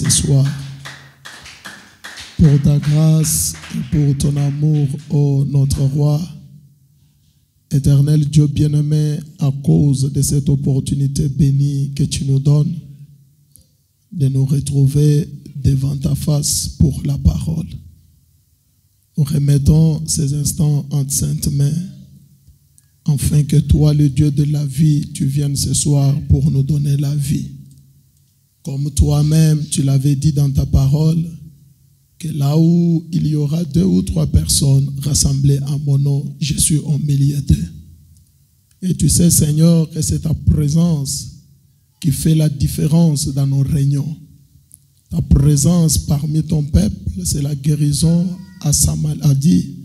ce soir pour ta grâce et pour ton amour, ô notre roi. Éternel Dieu bien-aimé, à cause de cette opportunité bénie que tu nous donnes de nous retrouver devant ta face pour la parole. Nous remettons ces instants en sainte main, afin que toi, le Dieu de la vie, tu viennes ce soir pour nous donner la vie. Comme toi-même, tu l'avais dit dans ta parole, que là où il y aura 2 ou 3 personnes rassemblées à mon nom, je suis au milieu d'eux. Et tu sais, Seigneur, que c'est ta présence qui fait la différence dans nos réunions. Ta présence parmi ton peuple, c'est la guérison à sa maladie.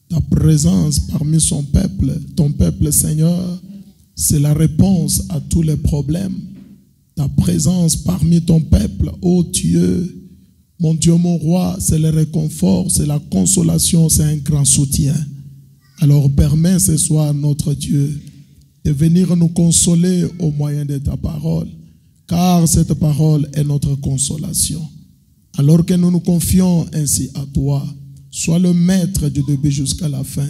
Ta présence parmi ton peuple, Seigneur, c'est la réponse à tous les problèmes. Ta présence parmi ton peuple, ô Dieu, mon Dieu, mon roi, c'est le réconfort, c'est la consolation, c'est un grand soutien. Alors permets ce soir, notre Dieu, de venir nous consoler au moyen de ta parole, car cette parole est notre consolation. Alors que nous nous confions ainsi à toi, sois le maître du début jusqu'à la fin,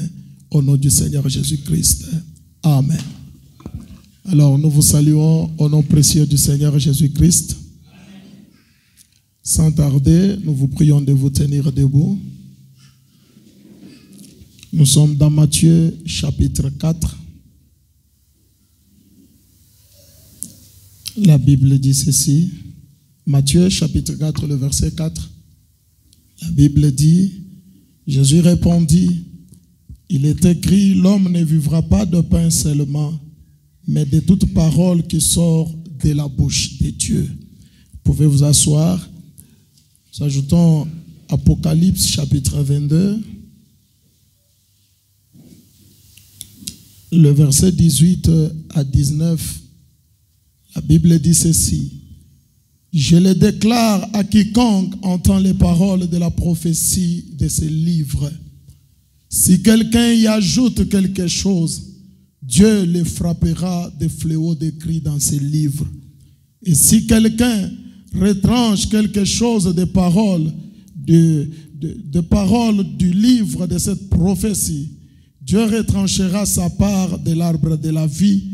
au nom du Seigneur Jésus-Christ. Amen. Alors nous vous saluons au nom précieux du Seigneur Jésus-Christ. Sans tarder, nous vous prions de vous tenir debout. Nous sommes dans Matthieu chapitre 4. La Bible dit ceci. Matthieu chapitre 4, le verset 4. La Bible dit, Jésus répondit, il est écrit, l'homme ne vivra pas de pain seulement, mais de toute parole qui sort de la bouche de Dieu. Vous pouvez vous asseoir. Nous ajoutons Apocalypse chapitre 22, le verset 18 à 19. La Bible dit ceci. Je le déclare à quiconque entend les paroles de la prophétie de ce livre. Si quelqu'un y ajoute quelque chose, Dieu le frappera de fléaux décrits dans ces livres. Et si quelqu'un retranche quelque chose de paroles du livre de cette prophétie, Dieu retranchera sa part de l'arbre de la vie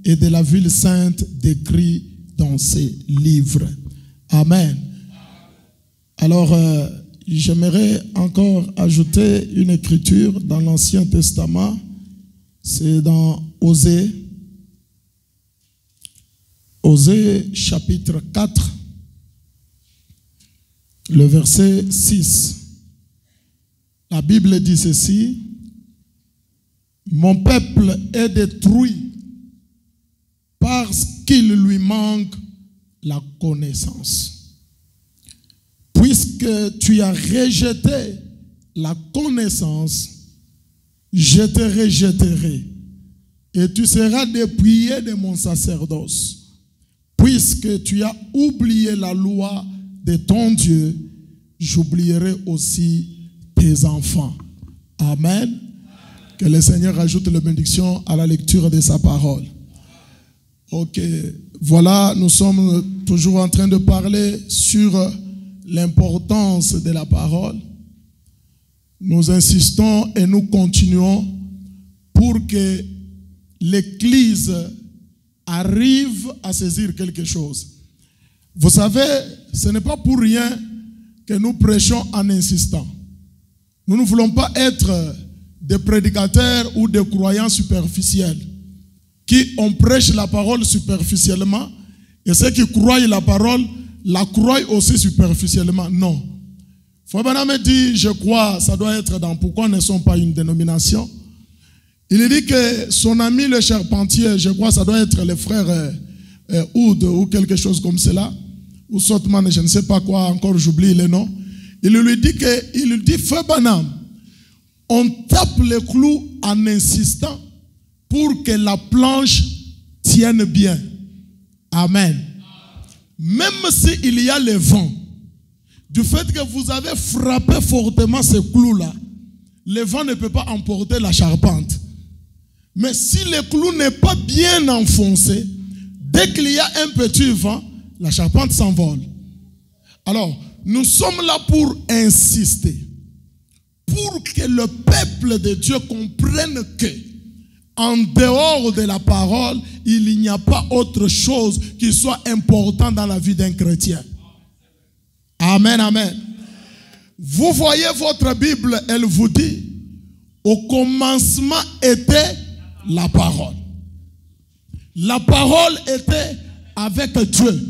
et de la ville sainte décrit dans ces livres. Amen. Alors, j'aimerais encore ajouter une écriture dans l'Ancien Testament. C'est dans Osée. Osée chapitre 4, le verset 6. La Bible dit ceci. Mon peuple est détruit parce qu'il lui manque la connaissance. Puisque tu as rejeté la connaissance, je te rejetterai et tu seras dépouillé de mon sacerdoce. Puisque tu as oublié la loi de ton Dieu, j'oublierai aussi tes enfants. Amen. Que le Seigneur ajoute la bénédiction à la lecture de sa parole. Ok, voilà, nous sommes toujours en train de parler sur l'importance de la parole. Nous insistons et nous continuons pour que l'Église arrive à saisir quelque chose. Vous savez, ce n'est pas pour rien que nous prêchons en insistant. Nous ne voulons pas être des prédicateurs ou des croyants superficiels qui on prêche la parole superficiellement et ceux qui croient la parole la croient aussi superficiellement. Non. Fouabana me dit, je crois, ça doit être dans pourquoi ne sont pas une dénomination. Il dit que son ami le charpentier, je crois, ça doit être le frère Oud ou quelque chose comme cela, ou Sotman, je ne sais pas quoi, encore j'oublie le nom. Il lui dit, Fouabana, on tape le clou en insistant pour que la planche tienne bien. Amen. Même s'il y a le vent, du fait que vous avez frappé fortement ce clou-là, le vent ne peut pas emporter la charpente. Mais si le clou n'est pas bien enfoncé, dès qu'il y a un petit vent, la charpente s'envole. Alors, nous sommes là pour insister, pour que le peuple de Dieu comprenne que, en dehors de la parole, il n'y a pas autre chose qui soit important dans la vie d'un chrétien. Amen, amen. Vous voyez votre Bible, elle vous dit, au commencement était la parole. La parole était avec Dieu.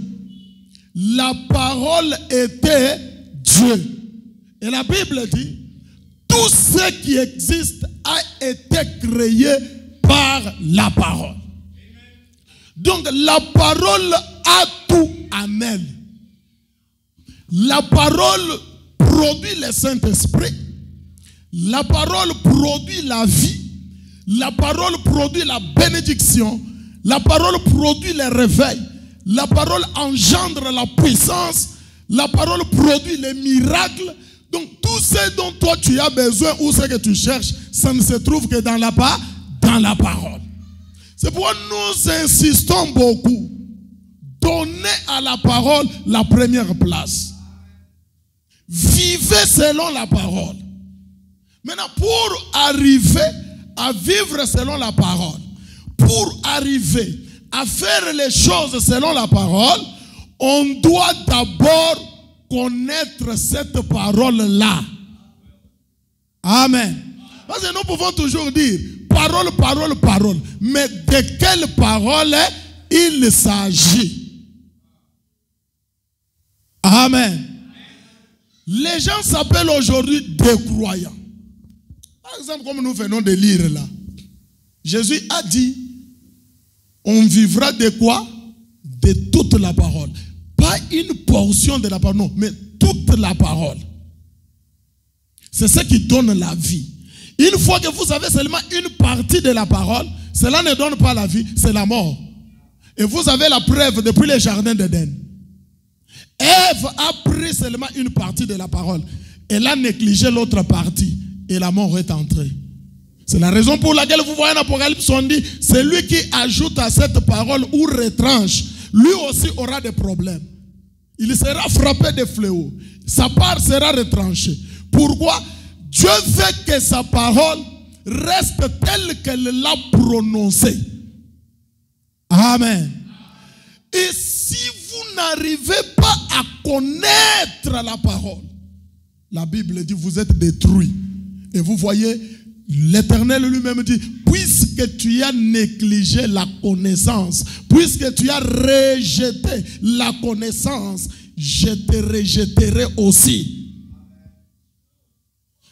La parole était Dieu. Et la Bible dit, tout ce qui existe a été créé par la parole. Donc la parole a tout en elle. La parole produit le Saint-Esprit. La parole produit la vie. La parole produit la bénédiction. La parole produit le réveil. La parole engendre la puissance. La parole produit les miracles. Donc tout ce dont toi tu as besoin ou ce que tu cherches, ça ne se trouve que dans la parole. C'est pourquoi nous insistons beaucoup. Donnez à la parole la première place. Vivez selon la parole. Maintenant, pour arriver à vivre selon la parole, pour arriver à faire les choses selon la parole, on doit d'abord connaître cette parole-là. Amen. Parce que nous pouvons toujours dire parole, parole, parole. Mais de quelle parole il s'agit? Amen. Les gens s'appellent aujourd'hui des croyants. Par exemple, comme nous venons de lire là, Jésus a dit, on vivra de quoi? De toute la parole. Pas une portion de la parole, non, mais toute la parole. C'est ce qui donne la vie. Une fois que vous avez seulement une partie de la parole, cela ne donne pas la vie, c'est la mort. Et vous avez la preuve depuis le jardin d'Éden. Ève a pris seulement une partie de la parole. Elle a négligé l'autre partie. Et la mort est entrée. C'est la raison pour laquelle vous voyez en Apocalypse, on dit, celui qui ajoute à cette parole ou retranche, lui aussi aura des problèmes. Il sera frappé de fléaux. Sa part sera retranchée. Pourquoi? Dieu veut que sa parole reste telle qu'elle l'a prononcée. Amen. Et si vous n'arrivez pas à connaître la parole, la Bible dit, vous êtes détruits. Et vous voyez, l'Éternel lui-même dit, puisque tu as négligé la connaissance, puisque tu as rejeté la connaissance, je te rejetterai aussi.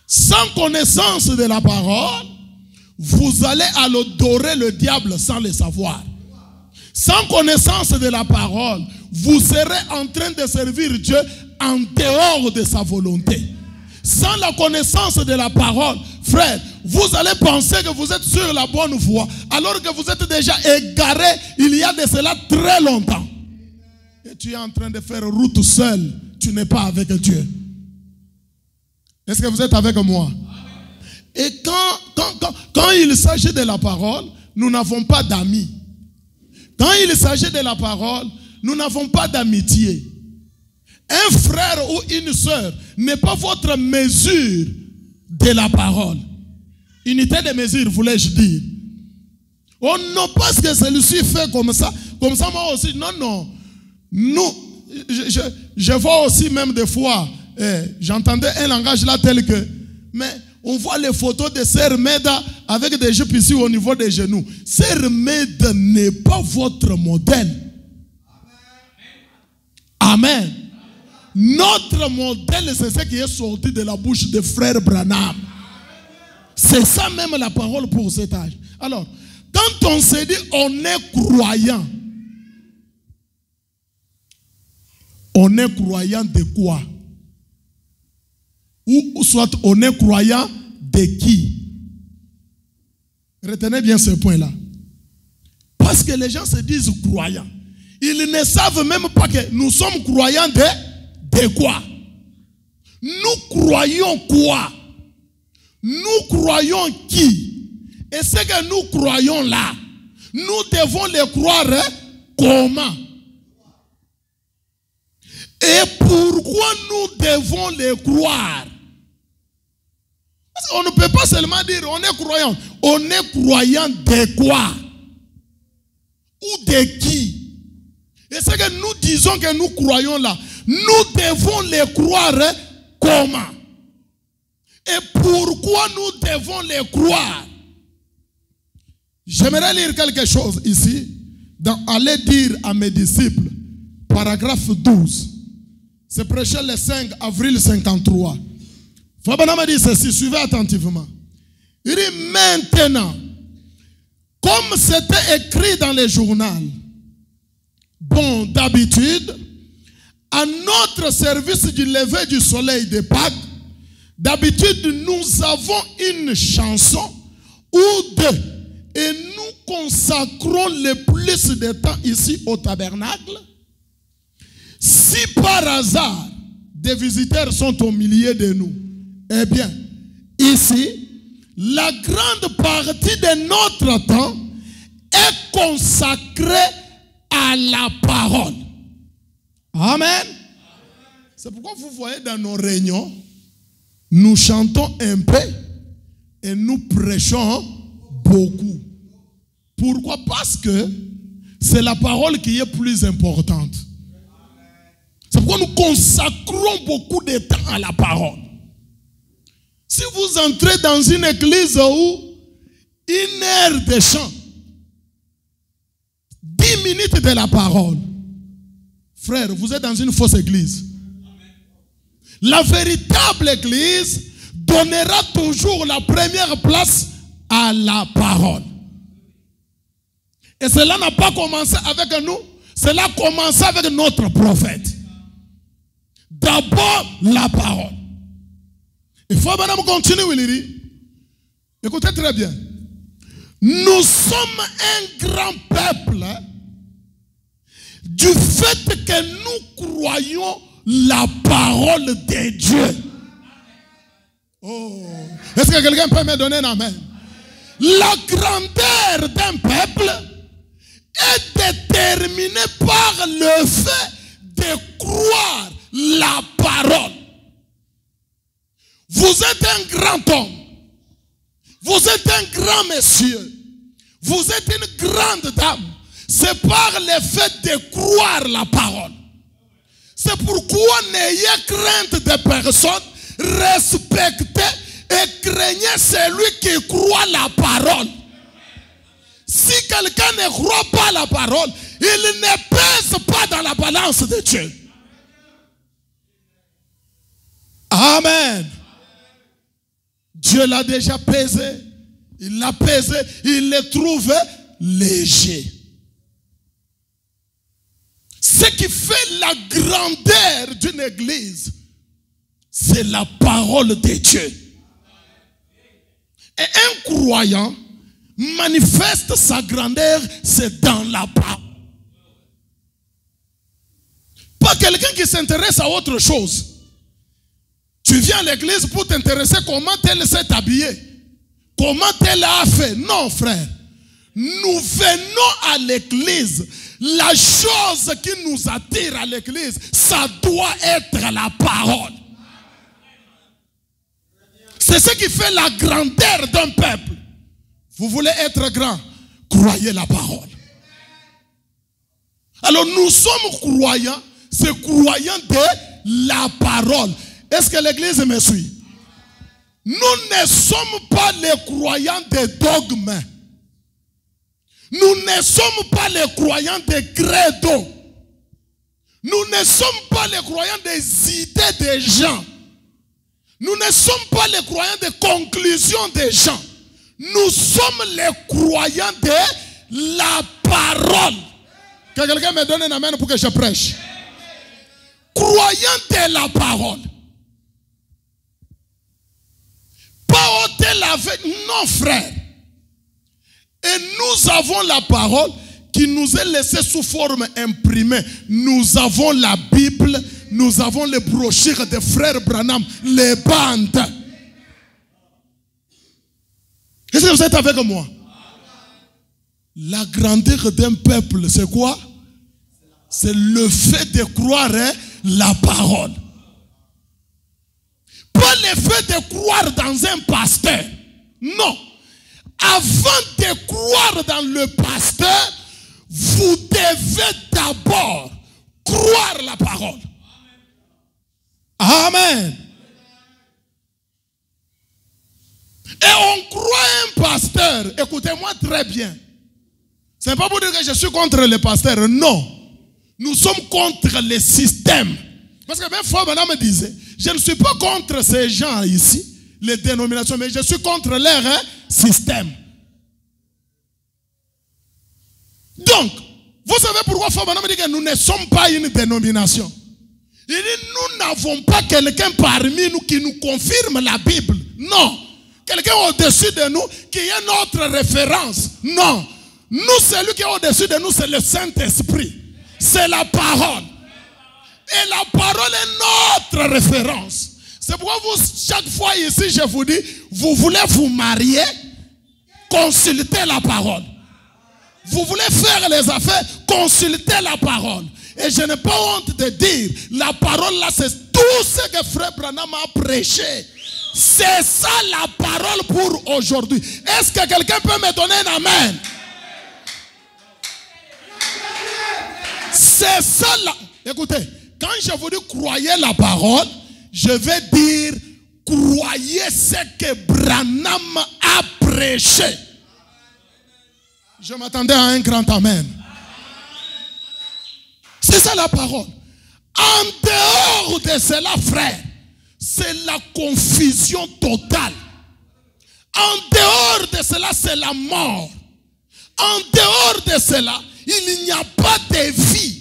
Sans connaissance de la parole, vous allez adorer le diable sans le savoir. Sans connaissance de la parole, vous serez en train de servir Dieu en dehors de sa volonté. Sans la connaissance de la parole, frère, vous allez penser que vous êtes sur la bonne voie, alors que vous êtes déjà égaré il y a de cela très longtemps. Et tu es en train de faire route seul, tu n'es pas avec Dieu. Est-ce que vous êtes avec moi? Et quand il s'agit de la parole, nous n'avons pas d'amis. Quand il s'agit de la parole, nous n'avons pas d'amitié. Un frère ou une sœur n'est pas votre mesure de la parole. Unité de mesure, voulais-je dire. Oh non, parce que celui-ci fait comme ça moi aussi. Non, non. Nous, je vois aussi même des fois, j'entendais un langage là tel que, mais on voit les photos de Sœur Meda avec des jupes ici au niveau des genoux. Sœur Meda n'est pas votre modèle. Amen. Notre modèle, c'est ce qui est sorti de la bouche de frère Branham. C'est ça même la parole pour cet âge. Alors, quand on se dit on est croyant, on est croyant de quoi? Ou soit on est croyant de qui? Retenez bien ce point-là. Parce que les gens se disent croyants. Ils ne savent même pas que nous sommes croyants de quoi? Nous croyons quoi? Nous croyons qui? Et ce que nous croyons là, nous devons le croire comment? Et pourquoi nous devons les croire. Parce qu'on ne peut pas seulement dire on est croyant. On est croyant de quoi? Ou de qui? Et ce que nous disons que nous croyons là, nous devons les croire comment? Et pourquoi nous devons les croire? J'aimerais lire quelque chose ici, aller dire à mes disciples, paragraphe 12. C'est prêché le 5 avril 53. Fabana m'a dit ceci, suivez attentivement. Il dit maintenant, comme c'était écrit dans le journal, bon, d'habitude, à notre service du lever du soleil de Pâques, d'habitude, nous avons une chanson ou deux. Et nous consacrons le plus de temps ici au tabernacle. Si par hasard, des visiteurs sont au milieu de nous, eh bien, ici, la grande partie de notre temps est consacrée à la parole. Amen. C'est pourquoi vous voyez dans nos réunions, nous chantons un peu et nous prêchons beaucoup. Pourquoi? Parce que c'est la parole qui est plus importante. C'est pourquoi nous consacrons beaucoup de temps à la parole. Si vous entrez dans une église où 1 heure de chant, 10 minutes de la parole, frère, vous êtes dans une fausse église. La véritable église donnera toujours la première place à la parole. Et cela n'a pas commencé avec nous, cela a commencé avec notre prophète. D'abord la parole. Il faut maintenant continuer, Willy. Écoutez très bien. Nous sommes un grand peuple du fait que nous croyons la parole de Dieu. Oh. Est-ce que quelqu'un peut me donner un amen? La grandeur d'un peuple est déterminée par le fait de croire la parole. Vous êtes un grand homme. Vous êtes un grand monsieur. Vous êtes une grande dame. C'est par le fait de croire la parole. C'est pourquoi n'ayez crainte de personne. Respectez et craignez celui qui croit la parole. Si quelqu'un ne croit pas la parole, il ne pèse pas dans la balance de Dieu. Amen. Dieu l'a déjà pesé. Il l'a pesé. Il le trouve léger. Ce qui fait la grandeur d'une église, c'est la parole de Dieu. Et un croyant manifeste sa grandeur, c'est dans la parole. Pas quelqu'un qui s'intéresse à autre chose. Tu viens à l'église pour t'intéresser comment elle s'est habillée, comment elle a fait. Non, frère. Nous venons à l'église. La chose qui nous attire à l'église, ça doit être la parole. C'est ce qui fait la grandeur d'un peuple. Vous voulez être grand, croyez la parole. Alors nous sommes croyants, c'est croyants de la parole. Est-ce que l'église me suit? Nous ne sommes pas les croyants des dogmes. Nous ne sommes pas les croyants des credos. Nous ne sommes pas les croyants des idées des gens. Nous ne sommes pas les croyants des conclusions des gens. Nous sommes les croyants de la parole. Que quelqu'un me donne un amen pour que je prêche. Croyants de la parole. Pas ôter avec. Non, frère. Et nous avons la parole qui nous est laissée sous forme imprimée. Nous avons la Bible, nous avons les brochures de frères Branham, les bandes. Est-ce que vous êtes avec moi? La grandeur d'un peuple, c'est quoi? C'est le fait de croire la parole. Pas le fait de croire dans un pasteur. Non. Avant de croire dans le pasteur, vous devez d'abord croire la parole. Amen. Et on croit un pasteur. Écoutez-moi très bien. Ce n'est pas pour dire que je suis contre les pasteurs. Non. Nous sommes contre le système. Parce que même fois, madame me disait, je ne suis pas contre ces gens ici, les dénominations, mais je suis contre leur système. Donc, vous savez pourquoi fois, madame me dit que nous ne sommes pas une dénomination. Il dit, nous n'avons pas quelqu'un parmi nous qui nous confirme la Bible. Non. Quelqu'un au-dessus de nous qui est notre référence. Non. Nous, celui qui est au-dessus de nous, c'est le Saint-Esprit. C'est la parole. Et la parole est notre référence. C'est pourquoi vous, chaque fois ici, je vous dis, vous voulez vous marier, consultez la parole. Vous voulez faire les affaires, consultez la parole. Et je n'ai pas honte de dire, la parole là, c'est tout ce que Frère Branham a prêché. C'est ça la parole pour aujourd'hui. Est-ce que quelqu'un peut me donner un amen? C'est ça là. Écoutez, quand je vous dis croyez la parole, je vais dire croyez ce que Branham a prêché. Je m'attendais à un grand amen. C'est ça la parole. En dehors de cela, frère, c'est la confusion totale. En dehors de cela, c'est la mort. En dehors de cela, il n'y a pas de vie.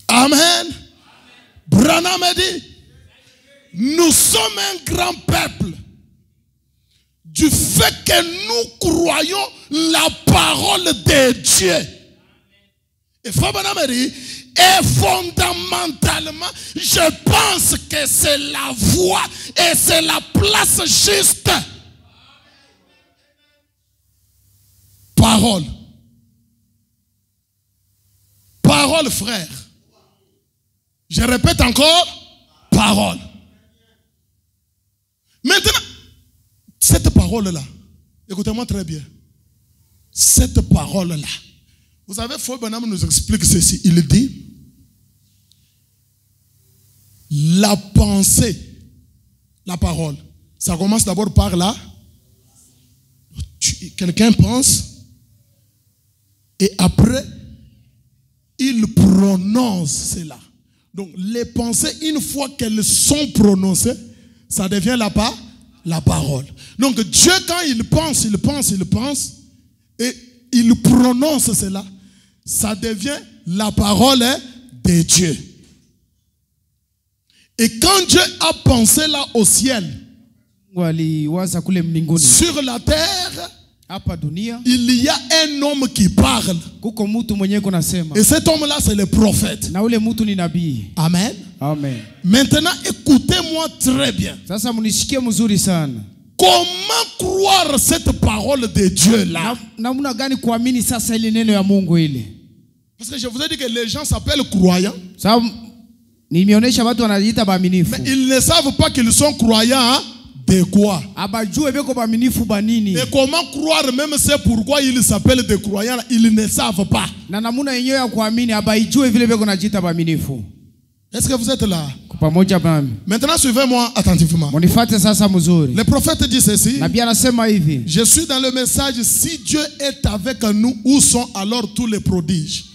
Amen. Branham a dit, nous sommes un grand peuple du fait que nous croyons la parole de Dieu. Et Branham a dit, et fondamentalement, je pense que c'est la voie et c'est la place juste. Parole. Parole, frère. Je répète encore, parole. Maintenant, cette parole-là, écoutez-moi très bien. Cette parole-là, vous savez, Frère Branham nous explique ceci. Il dit, la pensée, la parole, ça commence d'abord par là. Quelqu'un pense, et après, il prononce cela. Donc, les pensées, une fois qu'elles sont prononcées, ça devient la parole. Donc, Dieu, quand il pense, et il prononce cela, ça devient la parole de Dieu. Et quand Dieu a pensé là au ciel, sur la terre, il y a un homme qui parle. Et cet homme-là, c'est le prophète. Amen. Amen. Maintenant, écoutez-moi très bien. Comment croire cette parole de Dieu-là? Parce que je vous ai dit que les gens s'appellent croyants. Mais ils ne savent pas qu'ils sont croyants. Hein? De quoi? Et comment croire, même c'est pourquoi ils s'appellent des croyants, ils ne savent pas. Est-ce que vous êtes là? Maintenant, suivez-moi attentivement. Le prophète dit ceci. Je suis dans le message, si Dieu est avec nous, où sont alors tous les prodiges?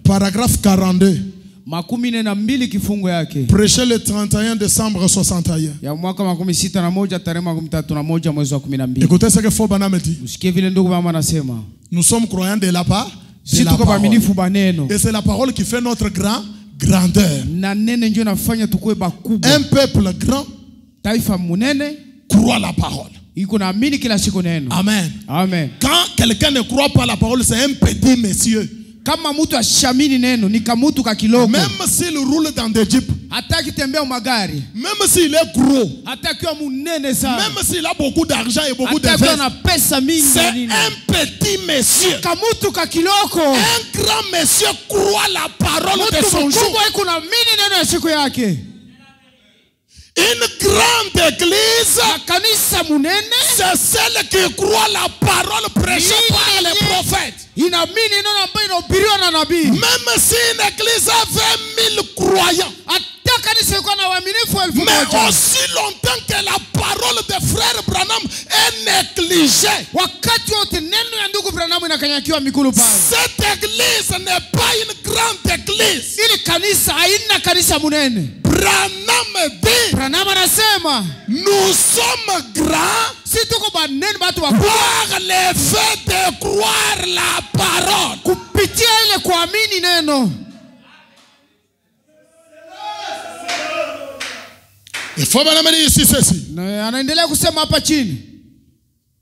Paragraphe 42. Prêché le 31 décembre 61. Écoutez ce que Frère Branham dit. Nous sommes croyants de la part de la parole. Et c'est la parole qui fait notre grandeur. Un peuple grand croit la parole. Amen. Amen. Quand quelqu'un ne croit pas la parole, c'est un petit monsieur. Même s'il roule dans des jeeps, Hataki tembea magari. Même s'il est gros. Hataki munene sana. Même s'il a beaucoup d'argent et beaucoup de Hataki fesses. na pesa mingi. C'est un petit monsieur. Kamutu kakiloko. Un grand monsieur croit la parole de son jour. Mungu kuna mini neno ya siku yake. Une grande église, c'est celle qui croit la parole prêchée par les prophètes. Même si une église a 20 000 croyants, mais aussi longtemps que la parole de frère Branham est négligée, cette église n'est pas une grande église. Branham dit, nous sommes grands par le fait de croire la parole. Il faut bien amener ici ceci.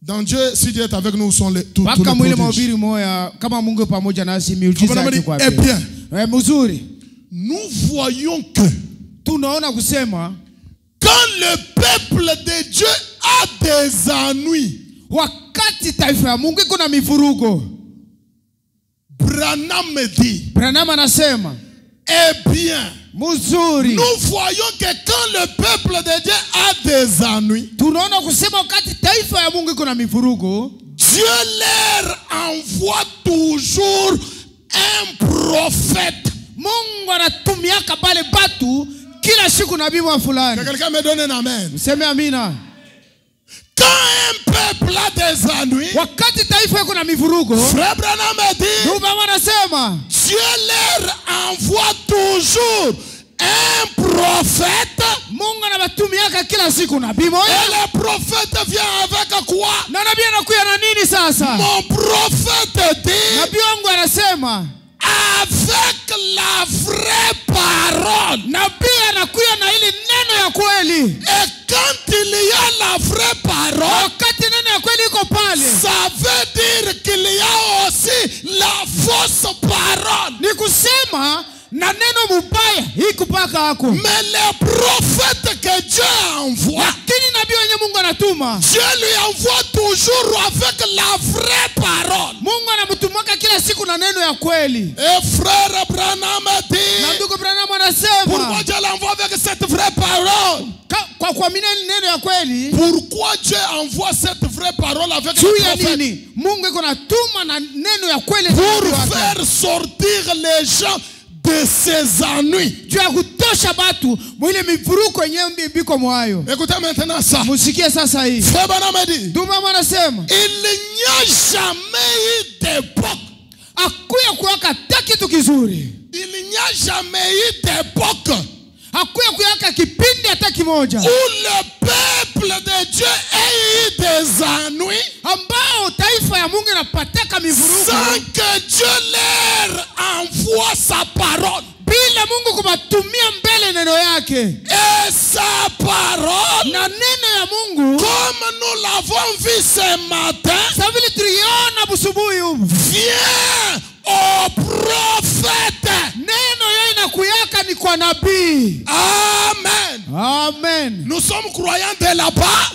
Dans Dieu, si Dieu est avec nous, sont les tous les prodiges. Eh bien, nous voyons que quand le peuple de Dieu a des ennuis, Branham dit, eh bien, nous voyons que quand le peuple de Dieu a des ennuis, Dieu leur envoie toujours un prophète. Que quelqu'un me donne un amen. Quand un peuple a des ennuis, Frère Branham dit, Dieu leur envoie toujours un prophète. Et le prophète vient avec quoi? Mon prophète dit, avec la vraie parole. Et quand il y a la vraie parole, ça veut dire qu'il y a aussi la fausse parole. Mais les prophètes que Dieu envoie, Dieu lui envoie toujours avec la vraie parole. Et frère Branham dit, pourquoi Dieu l'envoie avec cette vraie parole? Pourquoi Dieu envoie cette vraie parole avec le prophète? Pour faire sortir les gens de ses ennuis. Écoutez maintenant ça. Frère Branham dit, il n'y a jamais eu d'époque. Il n'y a jamais eu d'époque où le peuple de Dieu ait eu des ennuis sans que Dieu leur envoie sa parole. Et sa parole, comme nous l'avons vu ce matin, vient au prophète. Amen. Amen. Nous sommes croyants de là-bas.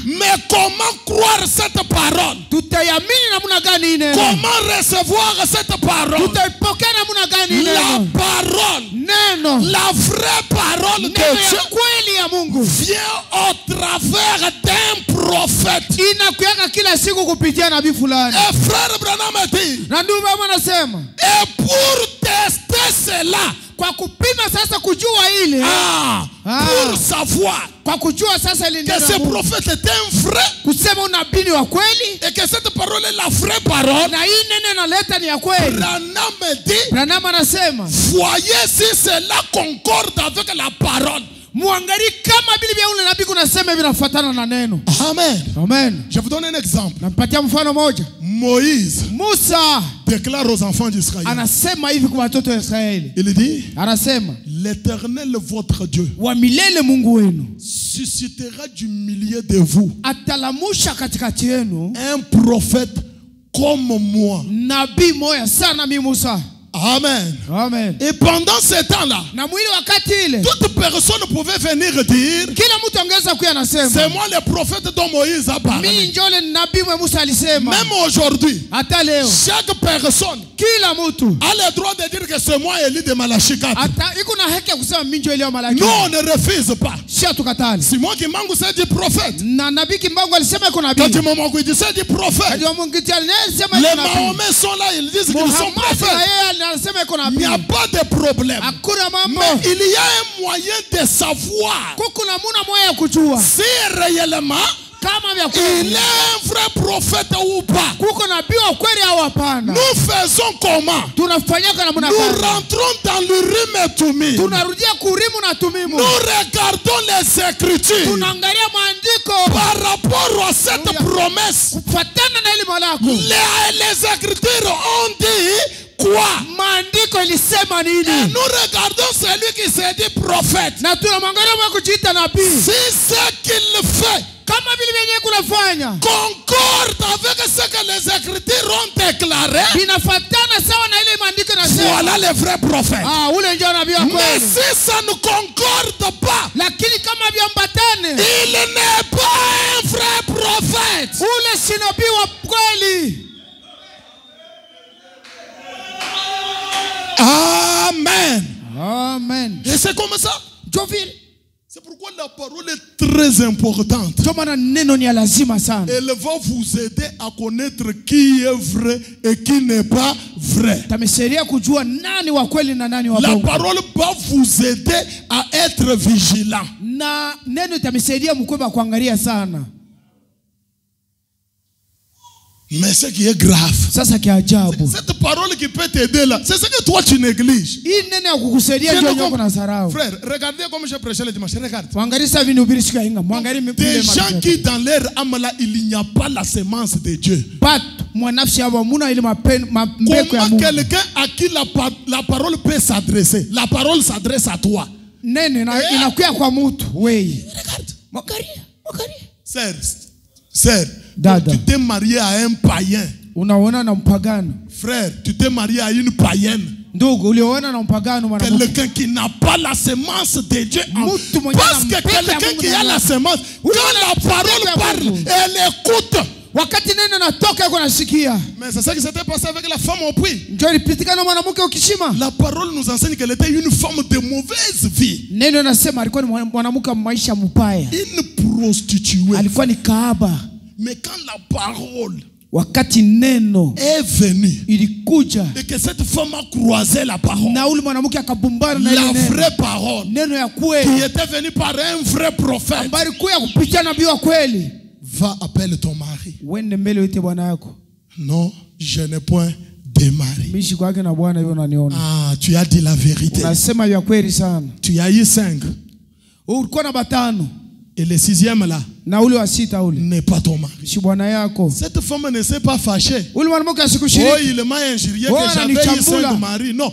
Mais comment croire cette parole? Comment recevoir cette parole? La parole, la vraie parole de Dieu vient au travers d'un prophète. Et frère Branham dit, et pour tester cela, pour savoir que ce prophète est un vrai et que cette parole est la vraie parole, Branham dit, voyez si cela concorde avec la parole. Amen. Amen. Je vous donne un exemple. Moïse déclare aux enfants d'Israël. Il dit, l'Éternel votre Dieu suscitera du milieu de vous un prophète comme moi. Amen. Amen. Et pendant ce temps-là, Na mwili wakati ile toute personne pouvait venir dire, kila mtu angeweza kuya c'est anasema moi le prophète dont Moïse a mimi parlé. njole nabii mwe Musa alisema. Même aujourd'hui, Hata leo chaque personne kila mtu a le droit de dire que c'est moi Élie de Malachi 4. hata iko na haki ya kusema mimi njole leo Malaki. Nous, on ne refuse pas. Sio tukatali. Simon Kimbangu c'est du prophète. Na nabii Kimbangu alisema iko nabii. Quand Maman dit c'est du prophète. Ndio Mungu tali alisema Les iko nabii. Mahomet sont là, ils disent qu'ils sont Muhammad na prophètes. yeye alisema iko Il n'y nabii. a pas de problème. Hakuna mambo. Mais il y a un moyen de savoir Kuko na muna moya ya kujua si réellement kama vya il kweli est un vrai prophète ou pas. kuko nabii wa kweli au hapana. Nous faisons comment? Tunafanyaka na muna Nous gani? rentrons dans l'Urim et Thummim. Tunarudia kurimu na tumimu. Nous regardons les Écritures Tunaangalia maandiko par rapport à cette promesse. kufuatana na ile malako. Les Écritures ont dit quoi? Maandiko ilisema nini? Nous regardons celui qui s'est dit prophète. Na tunamwangalia mwa kujiita nabii. Si ce qu'il fait Kama vile vyenye kunafanya concorde avec ce que les Écritures ont déclaré, binafuatana sawa na ile maandiko nasema. voilà le vrai prophète. Ule ndio nabii wa Mais kweli. si ça ne concorde pas, Lakini kama viambatane il n'est pas un vrai prophète. ule si nabii wa kweli. Amen. Amen. Et c'est comme ça. Jovile. C'est pourquoi la parole est très importante. Ndio maana neno ni lazima sana. Elle va vous aider à connaître qui est vrai et qui n'est pas vrai. Tamesaidia kujua nani wa kweli na nani wa La bongo. parole va vous aider à être vigilant. Na neno tamesaidia mkweba kuangalia sana. Mais ce qui est grave, Sasa kiajabu. cette parole qui peut t'aider là, c'est ce que toi tu négliges. Hii neno ya kukusaidia ndio yako na sarau. Frère, regardez comme j'ai prêché le dimanche. Regarde. Mwangalie sasa vini ubiri siku ya inga. Mwangalie Des gens qui dans leur âme là, il n'y a pas la semence de Dieu. But mwanafsi hapo muna ile mbeko ya Comment Mungu. quelqu'un à qui la parole peut s'adresser? La parole s'adresse à toi. Nene na inakuya kwa mtu wewe. Regarde. Mwangalie. Sœur, Dada. tu t'es marié à un païen. Unaona na mpagano. Frère, tu t'es marié à une païenne. Ndugu, uliona na mpagano mwanamke. Quelqu'un qui n'a pas la semence de Dieu. Mtu mwenye Parce que anampenda quelqu'un Mungu qui a ndani la yake. semence, quand la parole anampenda parle, Mungu. elle écoute. Wakati neno natoka yuko nasikia. Mais c'est ça qui s'était passé avec la femme au puits. Ndio ilipitika na mwanamke ukishima. La parole nous enseigne qu'elle était une femme de mauvaise vie. Neno nasema alikuwa ni mwanamke wa maisha mbaya. Une prostituée. Alikuwa ni kahaba. Mais quand la parole Wakati neno est venue ilikuja et que cette femme a croisé la parole, na ule mwanamke akabumbana na ile la neno. vraie parole Neno ya qui kweli. était venue par un vrai prophète, Habari kuu ya kupitia nabii wa kweli. va appeler ton mari. Wende mbele uite bwana yako. Non, je n'ai point de mari. Mishi kwake na bwana hivyo unaniona. Ah, tu as dit la vérité. Unasema ya kweli sana. Tu as eu 5. Ulikuwa na batano. Et le 6e là Na ule wa sita ule. n'est pas ton mari. Si bwana yako. Cette femme ne s'est pas fâchée. Ule mwanamke Oh, asikushiriki. il m'a injurié Oh, que j'avais eu ananichambula. 5 maris. Non.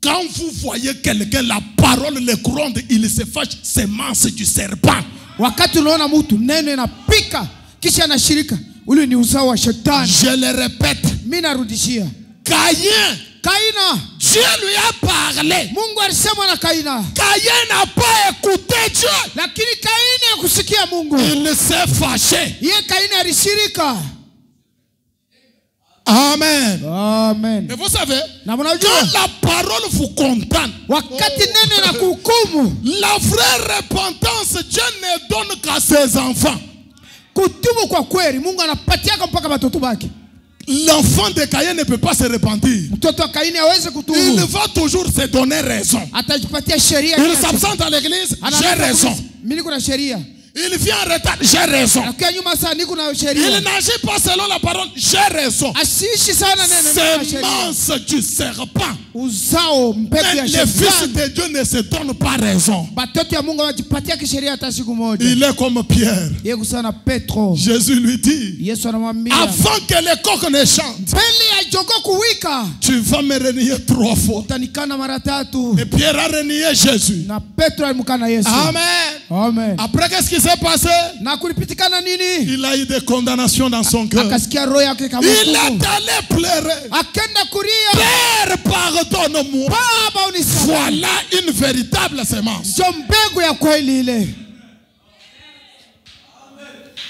Quand vous voyez quelqu'un, la parole le gronde, il se fâche, semence du serpent. Wakati unaona mtu neno inapika kisha anashirika. Ule ni uzao wa shetani. Je le répète. Mimi narudishia. Caïn, Kaina. Dieu lui a parlé. Mungu alisema na Kaina. Caïn n'a pas écouté Dieu. Lakini Kaina hakusikia Mungu. Il s'est fâché. Yeye Kaina alishirika. Amen. Amen. Et vous savez, Na quand mnajua la parole vous condamne, wakati neno na kuhukumu, la vraie repentance, Dieu ne donne qu'à ses enfants. kutubu kwa kweli Mungu anapatiaka mpaka watoto wake. L'enfant de Caïn ne peut pas se repentir. Mtoto wa Kaini hawezi Il kutubu. va toujours se donner raison. Atajipatia sheria. Il s'absente à l'église, j'ai raison. Mimi niko na sheria. Il vient en retard, j'ai raison. Nakia nyuma sana niko na Il sheria. n'agit pas selon la parole, j'ai raison. Asiishi sana neno na sheria. Semence du serpent. Uzao mbegu Mais ya les fils shetani. de Dieu ne se donnent pas raison. Batoto ya Mungu wajipatia kisheria hata siku moja. Il est comme Pierre. Yeye kusana Petro. Jésus lui dit, Yesu anamwambia avant que les coqs ne chantent, mbele ya jogoo kuwika tu vas me renier 3 fois. utanikana mara 3. Et Pierre a renié Jésus. Na Petro alimkana Yesu. Amen. Amen. Après, qu'est-ce qui s'est passé? Na kulipitikana nini? Il a eu des condamnations dans son cœur. Akasikia roho yake kama Il est hukumu. allé pleurer. Akenda kulia. Père, pardonne-moi. Baba unisamehe. Voilà une véritable sémence. Ndio mbegu ya kweli ile.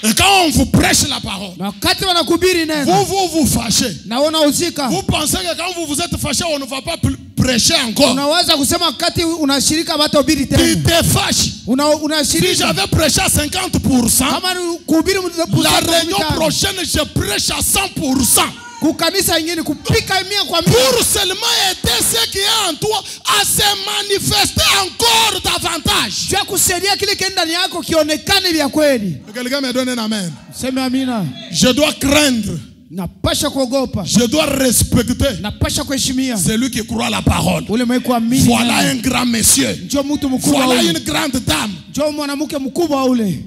Et quand on vous prêche la parole, Na wakati wanakubiri neno. vous fâchez. Naona uzika. Vous pensez que quand vous vous êtes fâché, on ne va pas prêcher encore. Unaweza kusema wakati unashirika hata ubiri Tu tena. te fâches. Si Unashirika. j'avais prêché à 50%, Kama kuhubiri la réunion prochaine, je prêche à 100%. kukanisa ingine kupika 100 kwa 100. Pour seulement aider ce qui est en toi à se manifester encore davantage. Jua kusaidia kile kile ndani yako kionekane vya kweli. Quelqu'un me donne un amen. Sema amina. Je dois craindre. Napasha kuogopa. Je dois respecter Napasha kuheshimia. celui qui croit la parole. Ule mwenye kuamini. Voilà un grand monsieur. Ndio mtu mkubwa Voilà ule. une grande dame. Ndio mwanamke mkubwa ule.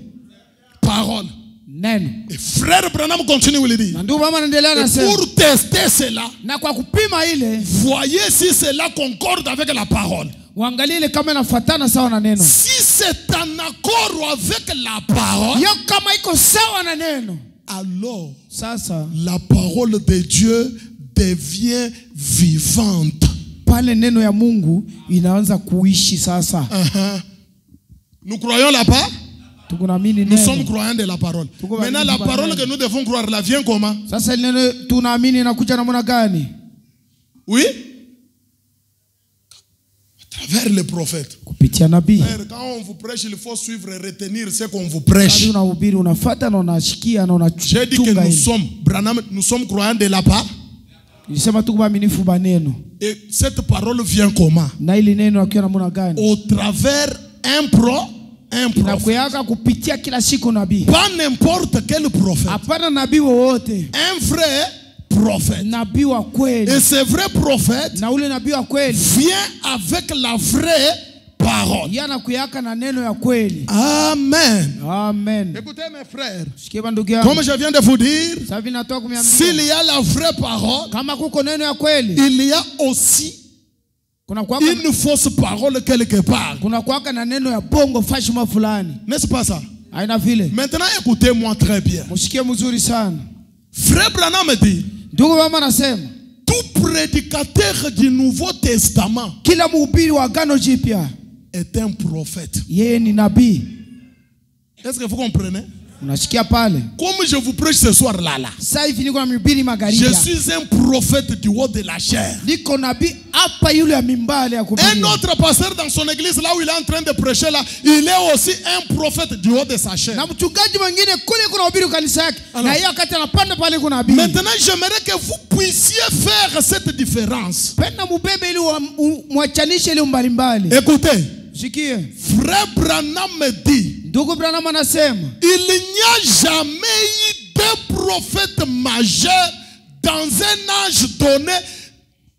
Parole. Neno. Et frère Branham continue de le dire. Na ndio mama anaendelea na Et sema. pour tester cela, Na kwa kupima ile, voyez si cela concorde avec la parole. uangalie ile kama inafuatana sawa na neno. Si c'est en accord avec la parole, Hiyo kama iko sawa na neno, alors sasa la parole de Dieu devient vivante. pale neno ya Mungu inaanza kuishi sasa. Nous croyons la parole. Tukunaamini Nous sommes neno. croyants de la parole. Maintenant, la parole que nous devons croire, la vient comment? Sasa ile neno tunaamini inakuja namna gani? Oui? À travers les prophètes. Kupitia nabii. Frère, quand on vous prêche, il faut suivre et retenir ce qu'on vous Kadi prêche. unahubiri unafuata na unashikia na J'ai dit que unachunga nous ile. sommes, Branham, nous sommes croyants de la parole. Nilisema tuko waaminifu ba neno. Et cette parole vient comment? Na ile neno akiwa namna gani? Au travers un prophète. Inakuyaka kupitia kila siku nabii. Pas n'importe quel prophète. Hapana nabii wowote. Un vrai prophète. Nabii wa kweli. Et ce vrai prophète Na ule nabii wa kweli vient avec la vraie parole. yana kuyaka na neno ya kweli. Amen. Amen. Écoutez mes frères, Sikia ndugu yangu. comme je viens de vous dire, Sasa vinatoka kumiambia. s'il y a la vraie parole, Kama kuko neno ya kweli, il y a aussi kuna kuwaka une fausse parole quelque part. na neno ya bongo fashima fulani. N'est-ce pas ça? Haina vile. Maintenant, écoutez-moi très bien. Msikie mzuri sana. Frère Branham me dit, Ndugu mama anasema, tout prédicateur du Nouveau Testament kila mhubiri wa agano jipya est un prophète. yeye ni nabii. Est-ce que vous comprenez? Unasikia pale? Comme je vous prêche ce soir là. Sasa hivi niko na mhubiri magharibi. Je suis un prophète du haut de la chair. Niko nabii hapa yule ya mimbale ya kuhubiri. Un autre pasteur dans son église, là où il est en train de prêcher, là, il est aussi un prophète du haut de sa chair. Na mchungaji mwingine kule kuna hubiri kanisa yake. Na hiyo wakati anapanda pale kuna nabii. Maintenant, j'aimerais que vous puissiez faire cette différence. Penda mubebe ili mwachanishe ile mbalimbali. Écoutez, Sikie. frère Branham me dit, Ndugu Branham anasema, il n'y a jamais eu de prophète majeur dans un âge donné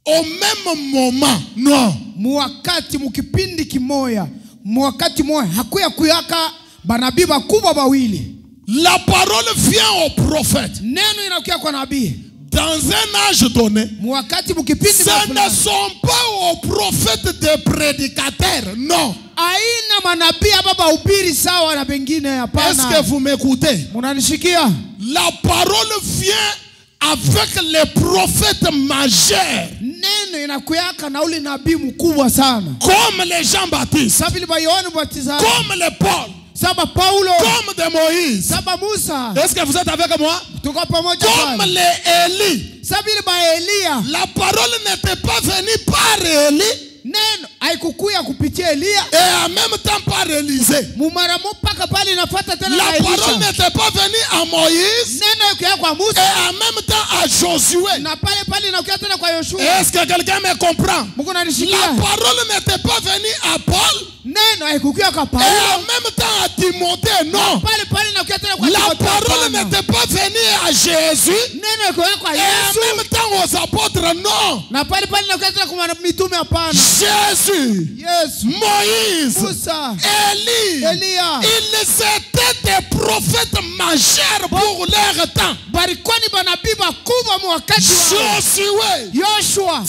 au même moment. Non. Mwakati mukipindi kimoya, mwakati moya hakuya kuyaka banabii bakubwa bawili. La parole vient au prophète. Neno inakuya kwa nabii. Dans un âge donné, Mwakati mukipindi ce ne sont pas aux prophètes des prédicateurs, non. aina manabii hapa bahubiri sawa na pengine hapana. Est-ce que vous m'écoutez? Munanisikia? La parole vient avec les prophètes majeurs. Neno inakuyaka na ule nabii mkubwa sana. Comme les Jean-Baptiste. Sabili ba Yohana Mbatizaji. Comme les Paul. Saba Paulo. Comme de Moïse. Saba Musa. Est-ce que vous êtes avec moi? Tuko pamoja Comme pale. les Élie. Sabili ba Elia. La parole n'était pas venue par Élie. Neno haikukuya kupitia Elia. Et en même temps par Élisée. Mumaramo paka pale inafuata tena La na Elisha. parole n'était pas venue à Moïse. Neno ikuya kwa Et Musa. en même temps à Josué. Na pale inakuya tena kwa Yoshua. Est-ce que quelqu'un me comprend? Mungu La ananisikia? parole n'était pas venue à Paul. Neno haikukuya kwa Et Paulo. en même temps à Timothée. Non. Pale inakuya tena kwa La Timotheo. parole n'était pas venue à Jésus. Neno ikuya kwa Et Yesu. en même temps aux apôtres. Non. Na pale inakuya tena kwa mitume hapana. Jésus. Yesu. Moïse. Musa. Élie. Elia. Ils étaient des prophètes majeurs pour leur temps. Barikoni banabii bakubwa walikuwa wakati wao. Josué, Yoshua,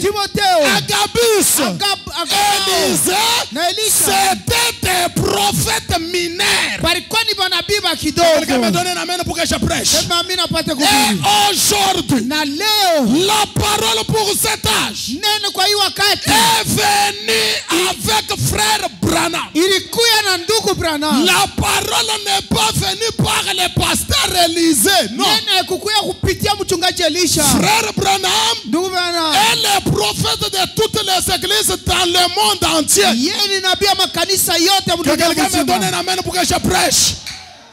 Timotheo, Agabus, Élisée na Elisha. C'était des prophètes mineurs. Walikuwa ni manabii wa kidogo. Quelqu'un me donne un amen pour que je prêche. Sema amina apate kuhubiri. Et aujourd'hui, Na leo la parole pour cet âge neno kwa hii wakati est venue avec frère Branham. ilikuya na ndugu Branham. La parole n'est pas venue par le pasteur Élisée, non. Neno haikukuya kupitia mchungaji Elisha. Frère Branham Ndugu Branham est le prophète de toutes les églises dans le monde entier. yeye ni nabii wa makanisa yote Que mdunia quelqu'un me donne mzima. un amen pour que je prêche.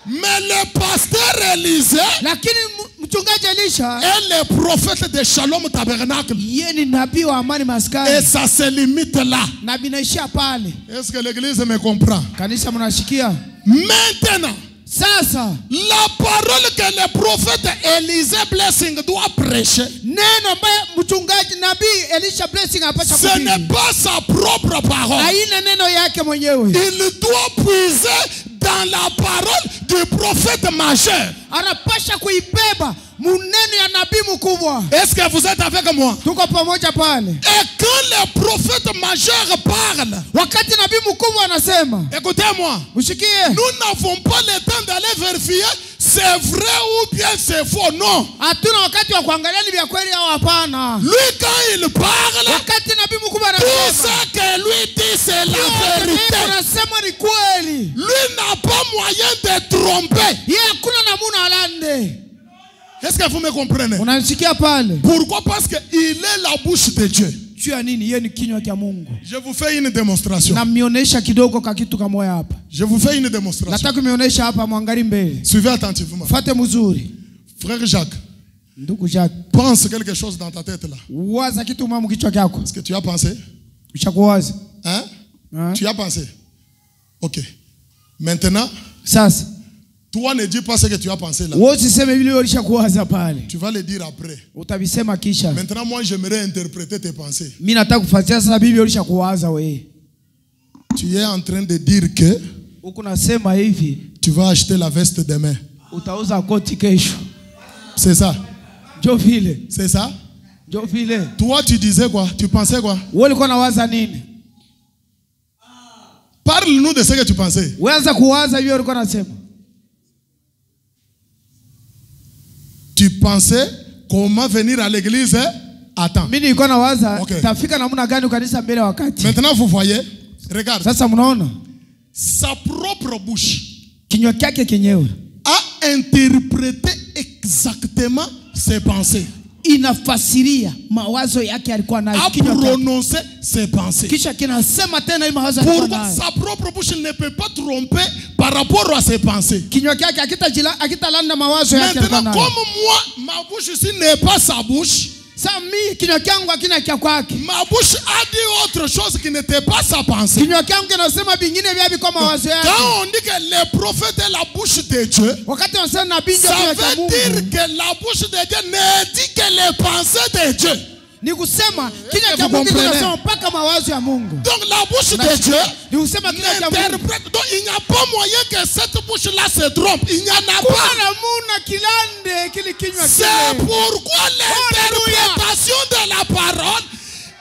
Mais le pasteur Élisée Lakini mchungaji Elisha est le prophète de Shalom Tabernacle. yeye ni nabii wa amani Et maskani. ça se limite là. Na binaishia pale. Est-ce que l'église me comprend? Kanisa mnashikia? Maintenant, Sasa la parole que le prophète Élisée Blessing doit prêcher, neno ambaye mchungaji nabii Elisha Blessing apasha ce n'est kuhubiri. pas sa propre parole. Haina neno yake mwenyewe. Il doit puiser dans la parole du prophète majeur. Anapasha kuibeba muneno ya nabii mkubwa. Est-ce que vous êtes avec moi? Tuko pamoja pale. Et quand le prophète majeur parle, Wakati nabii mkubwa anasema, écoutez-moi, mshikie, nous n'avons pas le temps d'aller vérifier c'est vrai ou bien c'est faux. Non. hatuna wakati wa kuangalia ni vya kweli au hapana. Lui, quand il parle, Wakati nabii mkubwa tout anasema, ce que lui dit, c'est la vérité. anasema ni kweli. Lui n'a pas moyen de tromper. Yeye hakuna namuna alande. Est-ce que vous me comprenez? Unanisikia pale? Pourquoi? Parce qu'il est la bouche de Dieu. Juu ya nini? Yeye ni kinywa cha Mungu. Je vous fais une démonstration. Na mionesha kidogo ka kitu kamoya hapa. Je vous fais une démonstration. Nataka mionesha hapa, mwangalie mbele. Suivez attentivement. Fate mzuri. Frère Jacques, Ndugu Jacques, pense quelque chose dans ta tête là. waza kitu mwa kichwa chako. Est-ce que tu as pensé? Ushakuwaza? Hein? Hein? Tu as pensé? Ok. Maintenant, Sasa, toi ne dis pas ce que tu as pensé là. wewe usiseme vile ulishakuwaza pale. Tu vas le dire après. Utabisema kisha. Maintenant, moi, j'aimerais interpréter tes pensées. Mimi nataka kufuatia sasa Biblia ulishakuwaza wewe. Tu es en train de dire que Huko nasema hivi, tu vas acheter la veste demain. utauza koti kesho. C'est ça? Ndio vile. C'est ça? Ndio vile. Toi, tu disais quoi? Tu pensais quoi? Wewe ulikuwa unawaza nini? Parle-nous de ce que tu pensais. Weanza kuwaza hivyo ulikuwa unasema. Tu pensais comment venir à l'église à temps. Mimi nilikuwa nawaza Okay. tafika namna gani kanisa mbele wakati. Maintenant, vous voyez, regarde, Sasa mnaona sa propre bouche kinywa chake kenyewe a interprété exactement ses pensées, inafasiria mawazo yake alikuwa nayo a kinywa chake. prononcé ses pensées. Kisha kinasema tena hii mawazo alikuwa Pourquoi? nayo. Sa propre bouche ne peut pas tromper par rapport à ses pensées. Kinywa chake akitalanda mawazo yake alikuwa Maintenant, nayo. comme moi, ma bouche ici n'est pas sa bouche, Sasa mimi kinywa changu hakina cha kwake. ma bouche a dit autre chose qui n'était pas sa pensée. Kinywa changu kinasema vingine vya kwa mawazo yake. Quand on dit que le prophète est la bouche de Dieu, Wakati wanasema nabii ndio ça kinywa cha veut Mungu. dire que la bouche de Dieu ne dit que les pensées de Dieu. Ni kusema kinywa cha Vous Mungu comprenez? kinasema mpaka mawazo ya Mungu. Donc la bouche de Dieu Ni kusema kinywa cha Mungu. interprète. Donc il n'y a pas moyen que cette bouche-là se trompe. Il n'y en a Kuna pas. namuna kilande kile kinywa C'est kile. pourquoi l'interprétation de la parole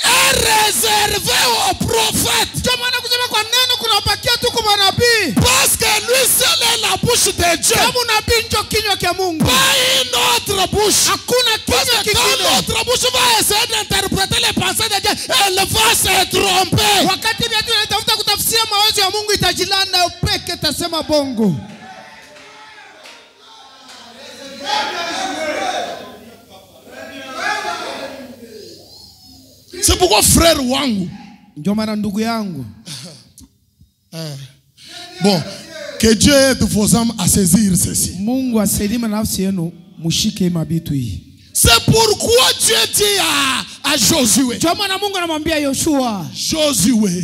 est réservée au prophète. Ndio maana kusema kwa neno kunabakia tu kwa manabii. Parce que lui seul est la bouche de Dieu. Kama nabii ndio kinywa cha Mungu. Pas une autre bouche. Hakuna Parce kinywa que quand kingine. l'autre bouche va essayer d'interpréter les pensées de Dieu, elle va se tromper. Wakati viatu inatafuta kutafsiria mawazo ya Mungu itajilanda upeke tasema bongo. C'est pourquoi frère wangu. Ndio maana ndugu yangu. Bon, que Dieu aide vos âmes à saisir ceci. Mungu asaidie nafsi yenu mushike mabitu hii. C'est pourquoi Dieu dit à Josué. Ndio maana Mungu anamwambia Yoshua.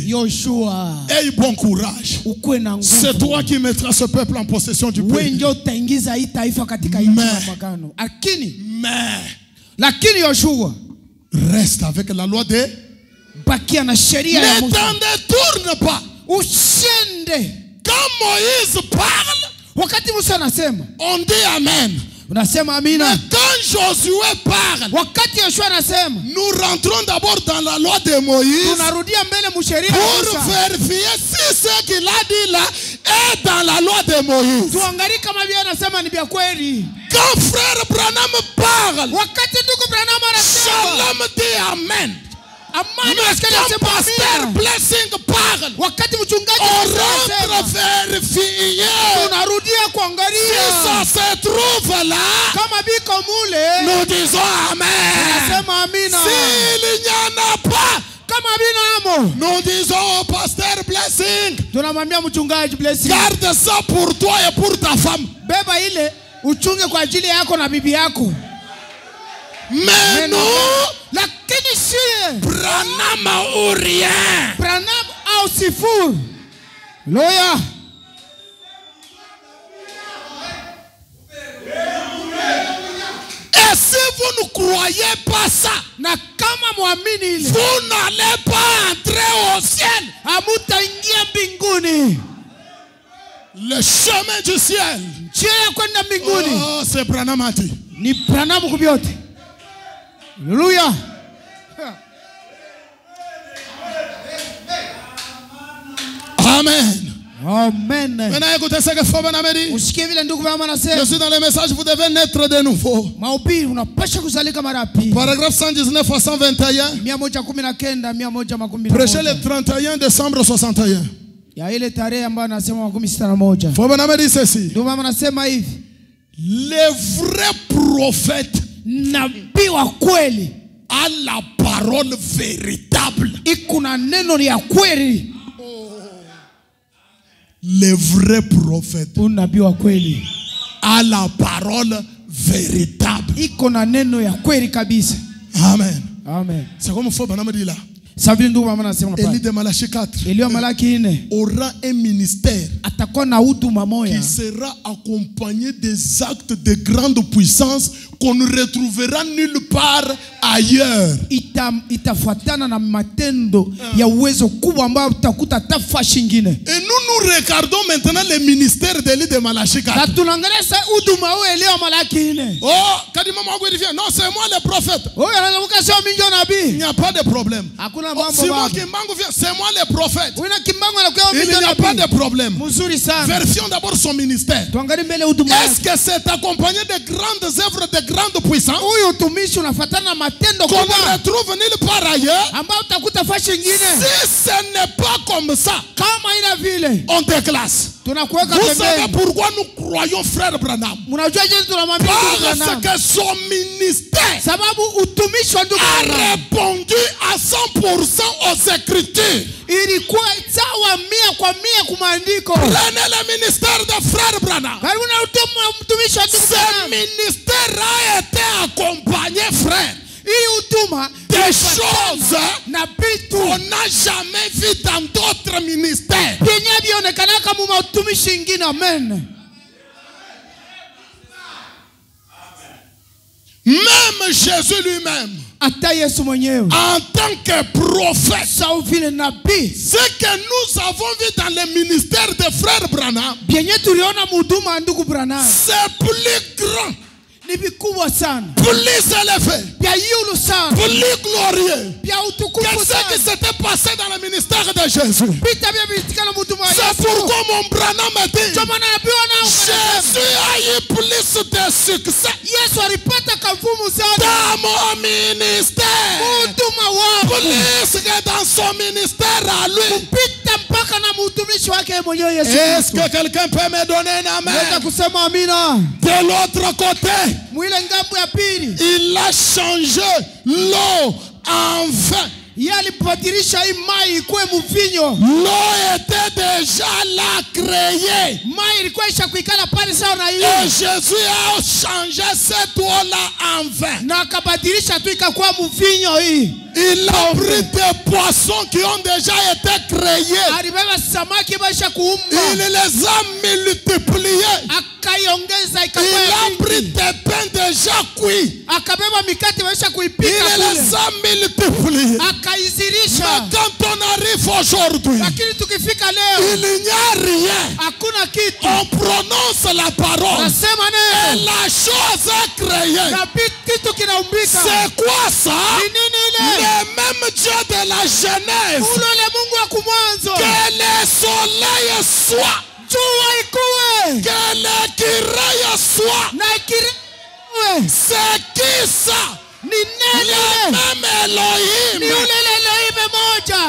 Yoshua. Aie bon courage. Ukue na nguvu. C'est toi qui mettras ce peuple en possession du Wewe pays. ndio utaingiza hii taifa katika nchi ya magano. Lakini Yoshua Reste avec la loi de. bakia na sheria ya Ne Musa. t'en détourne pas. Usiende. Quand Moïse parle, Wakati Musa anasema, on dit Amen. Unasema amina. Mais quand Josué parle, Wakati Yoshua anasema, nous rentrons d'abord dans la loi de Moïse tunarudia mbele msheria ya pour Musa. vérifier si ce qu'il a dit là est dans la loi de Moïse. Tuangalie kama vile anasema ni vya kweli. Quand frère Branham parle, Wakati ndugu Branham anasema, Shalom dit amen. amani Mais askari quand anasema pasteur amina. Blessing parle, Wakati mchungaji on anasema, rentre vérifier tunarudia si kuangalia ça se trouve là. kama biko mule. Nous disons amen. Tunasema amina. S'il n'y en a pas, Kama amina amo, nous disons au pasteur Blessing, tunamwambia mchungaji Blessing, garde ça pour toi et pour ta femme. beba ile uchunge kwa ajili yako na bibi yako. Mais nous, Lakini sie Branham ou rien. Branham au sifuri. Loya. Et si vous ne croyez pas ça, Na kama muamini ile, vous n'allez pas entrer au ciel. hamutaingia mbinguni. Le chemin du ciel. Njia ya kwenda mbinguni Oh, c'est Branham a dit. ni Branham kubyote. Haleluya. Amen. Amen. Maintenant, écoutez ce que Frère Branham dit. Usikie vile ndugu Branham Je anasema, suis dans le message, vous devez naître de nouveau. mahubiri unapasha kuzalika mara ya pili. Paragraphe 119 à 121. 119, 111. Prêché le 31 décembre 61. Ya ile tarehe ambayo anasema 61. Frère Branham dit ceci. Ndugu Branham anasema hivi, Les vrais prophètes nabii wa kweli a la parole véritable. iko na neno ya kweli. Les vrais prophètes Unabii wa kweli a la parole véritable. iko na neno ya kweli kabisa. Amen. Amen. C'est comme Frère Branham dit là. Sabili ndugu Branham anasema Élie pale, de Malachie 4 Elio Malaki 4 aura un ministère atakuwa na huduma moya qui sera accompagné des actes de grande puissance qu'on ne retrouvera nulle part ailleurs. itafuatana na matendo ya uwezo kubwa ambao utakuta tafa shingine. Et nous regardons maintenant le ministère d'Élie de Malachie 4. Na tunaangalia sasa huduma huo Elio Malaki 4. Oh, quand il m'a vérifié, non, c'est moi le prophète. Huyo anavuka sio mingi Il nabii. n'y a pas de problème. Hakuna Oh, mambo si moi baba. qui m'en vient, c'est moi le prophète. Wina kimbango anakuwa Il mingi n'y a pas nabii. de problème. Mzuri sana. Vérifions d'abord son ministère. Tuangalie mbele huduma Est-ce yake. que c'est accompagné de grandes œuvres de grande puissance Huyo utumishi unafuatana na matendo qu'on ne kubwa retrouve nulle part ailleurs? ambao utakuta fa shingine. Si ce n'est pas comme ça, Kama ina vile on déclasse. tunakuweka Vous savez pembeni. pourquoi nous croyons frère Branham? Mnajua je tunamwambia ndugu Parce Branham? que son ministère Sababu utumishi wa ndugu a Branham répondu à 100% aux Écritures. ilikuwa sawa 100% kwa maandiko. Prenez le ministère de frère Branham. Karibu na utumishi wa ndugu Ce Branham. ministère a été accompagné, frère, Hii huduma des choses na vitu qu'on n'a jamais vu dans d'autres ministères. vyenye vionekana kama matumishi ingine. Amen. Même Jésus lui-même, Hata Yesu mwenyewe en tant que prophète, sawa vile nabii, ce que nous avons vu dans le ministère de frère Branham, vyenye tuliona mhuduma wa ndugu Branham c'est plus grand, ni vikubwa sana, plus élevé, vya yulu sana, plus glorieux vya que utukufu ce qui sana. s'était passé dans le ministère de Jésus. Vita vya vitikana mhuduma wa C'est Yesu. pourquoi mon Branham a dit, Ndio maana nabii wanao Jésus a eu plus de succès Yesu alipata kavumu sana dans mon ministère, mhuduma wao plus que dans son ministère à lui. kupita mpaka na mtumishi wake mwenyewe Yesu. Est-ce que quelqu'un peut me donner un Naweza amen? kusema amina. De l'autre côté, Mwile ngambo ya pili il a changé l'eau en vin. yeye alibadilisha hii mai ikuwe mvinyo. L'eau était déjà là créée. Mai ilikuwa isha kuikala pale sawa na Et hii, Jésus a changé cette eau-là en vin. na akabadilisha tu ikakuwa mvinyo hii. Il a pris des poissons qui ont déjà été créés. alibeba samaki baisha kuumba, Il les a multipliés. akaiongeza Il ikakuwa a mingi. pris des pains déjà cuits. Akabeba mikate baisha Il kuipika les kule, a multipliés. akaizirisha. Mais quand on arrive aujourd'hui, Lakini tukifika leo il n'y a rien. hakuna kitu, On prononce la parole. nasema Et neno la chose est créée. na kitu kinaumbika. C'est quoi ça? Ni nini ile? Le même Dieu de la Genèse. Ule Mungu wa kumwanzo, Que le soleil soit. jua ikuwe Que l'écureuil soit. na ikiriwe. C'est qui ça? Ni nani Le ile? même Ni Elohim. ule Elohim moja.